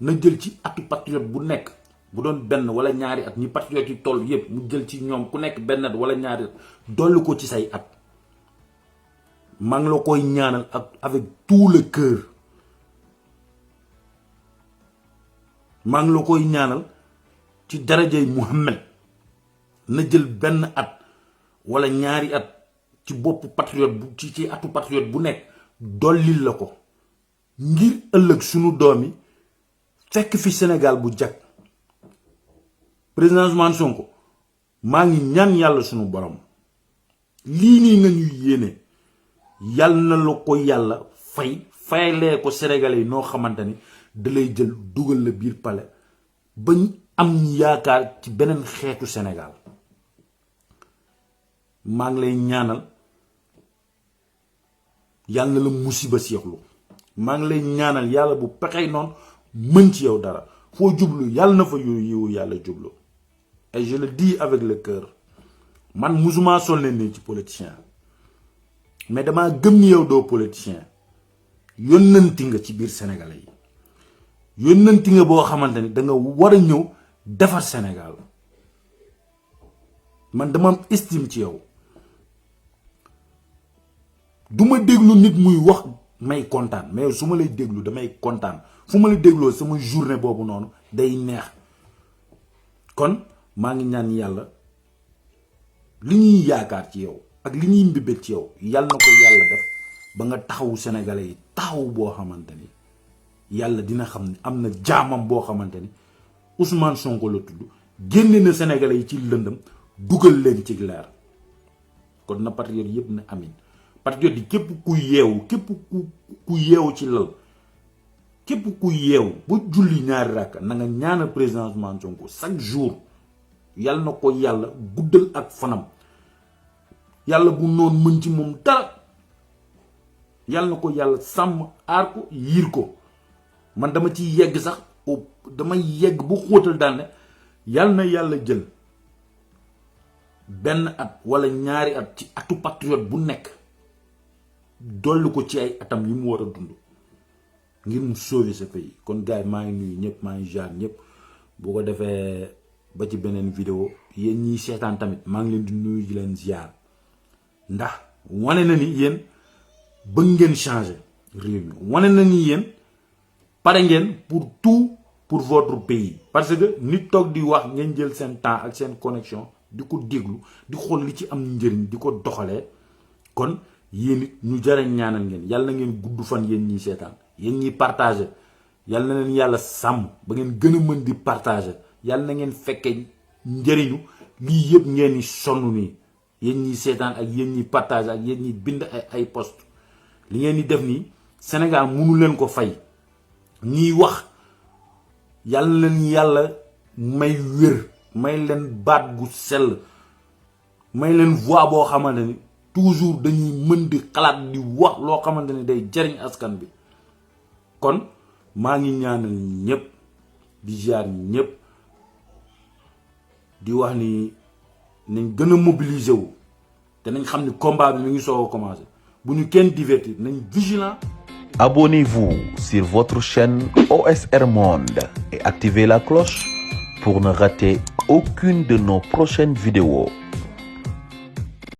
na jël ci atu patriote bu nekk bu doon benn wala ñaari at ñi patriote yi toll yépp mu jël ci ñoom ku nekk benn at wala ñaari at dolli ko ci say at maa ngi la koy ñaanal ak avec tout le cœur maa ngi la koy ñaanal ci darajay Muhammad na jël benn at wala ñaari at ci boppu patriote bu ci atu patriote bu nekk dollil la ko ngir ëllëg sunu doom yi fekk fi Sénégal bu jag président Ousmane Sonko maa ngi ñaan yàlla sunu borom lii nii nga ñuy yéene yàlla na la ko yàlla fayalee ko Sénégalais yi noo xamante ni da lay jël dugal la biir palais bañ am yaakaar ci beneen xeetu Sénégal maa ngi lay ñaanal yàlla na la musiba seexlu maa ngi lay ñaanal yàlla bu pexey noonu mën ci yow dara foo jublu yàlla na fa yiwu yàlla jublu. Et je le dis avec le cœur man musuma sonne nii ci politicien mais dama gëm ni yow doo politicien yónnanti nga ci biir sénégalais yi yónnanti nga boo xamante ni da nga war a ñëw defar Sénégal man dama am estime ci yow duma déglu nit muy wax may kontaan mais su ma lay déglu damay kontaan fu ma la dégloo sama journée boobu noonu day neex kon maa ngi ñaan yàlla li ñuy yaakaar ci yow ak li ñuy mbébét ci yow yàlla na ko yàlla def ba nga taxawu sénégalais yi taxaw boo xamante ni yàlla dina xam ne am na jaamam boo xamante ni Ousmane Sonko la tudd génne na sénégalais yi ci lëndëm dugal leen ci leer kon na patriote yëpp na amin patriote yi képp ku yeewu képp ku yeewu ci lal képp ku yeewu ba julli ñaari rakka na nga ñaanal président Ousmane Sonko chaque jour yàlla na ko yàlla guddal ak fanam yàlla bu noonu mën ci moom dara yàlla na ko yàlla sàmm aar ko yiir ko man dama ci yegg sax dama yegg bu xóotal daal ne yàlla na yàlla jël benn at wala ñaari at ci atu patriote bu nekk dolli ko ci ay atam yi mu war a dund ngir mu sauver ce pays kon gars yi maa ngi nuyu ñëpp maa ngi jaar ñëpp boo ko defee ba ci beneen vidéo yéen ñiy seetaan tamit maa ngi leen di nuyu di leen ziar ndax wane na ni yéen bëgg ngeen changer réew mi wane na ni yéen pare ngeen pour tout pour votre pays parce que nit toog di wax ngeen jël seen temps ak seen connexion di ko déglu di xool li ci am njëriñ di ko doxalee kon yéen it ñu jare ñaanal ngeen yàlla na ngeen gudd fan yéen ñiy seetaan yéen ñiy partager yàlla na leen yàlla sàmm ba ngeen gën a mën di partager yàlla na ngeen fekke njëriñu lii yëpp ngeen ni sonn nii yéen ñiy seetaan ak yéen ñiy partager ak yéen ñiy bind ay post li ngeen di def nii Sénégal mënu leen ko fay ñiy wax yàlla leen yàlla may wér may leen baat gu sell may leen voix boo xamante ni toujours dañuy mën di xalaat di wax loo xamante ni day jariñ askan bi kon maa ngi ñaanal ñëpp di jaar ñëpp di wax ni nañ gën a mobiliser wu te nañ xam ni combat bi mi ngi soog a commencer bu ñu kenn divertir nañ vigilant. Abonnez-vous sur votre chaîne OSR Monde et activez la cloche pour ne rater aucune de nos prochaines vidéos.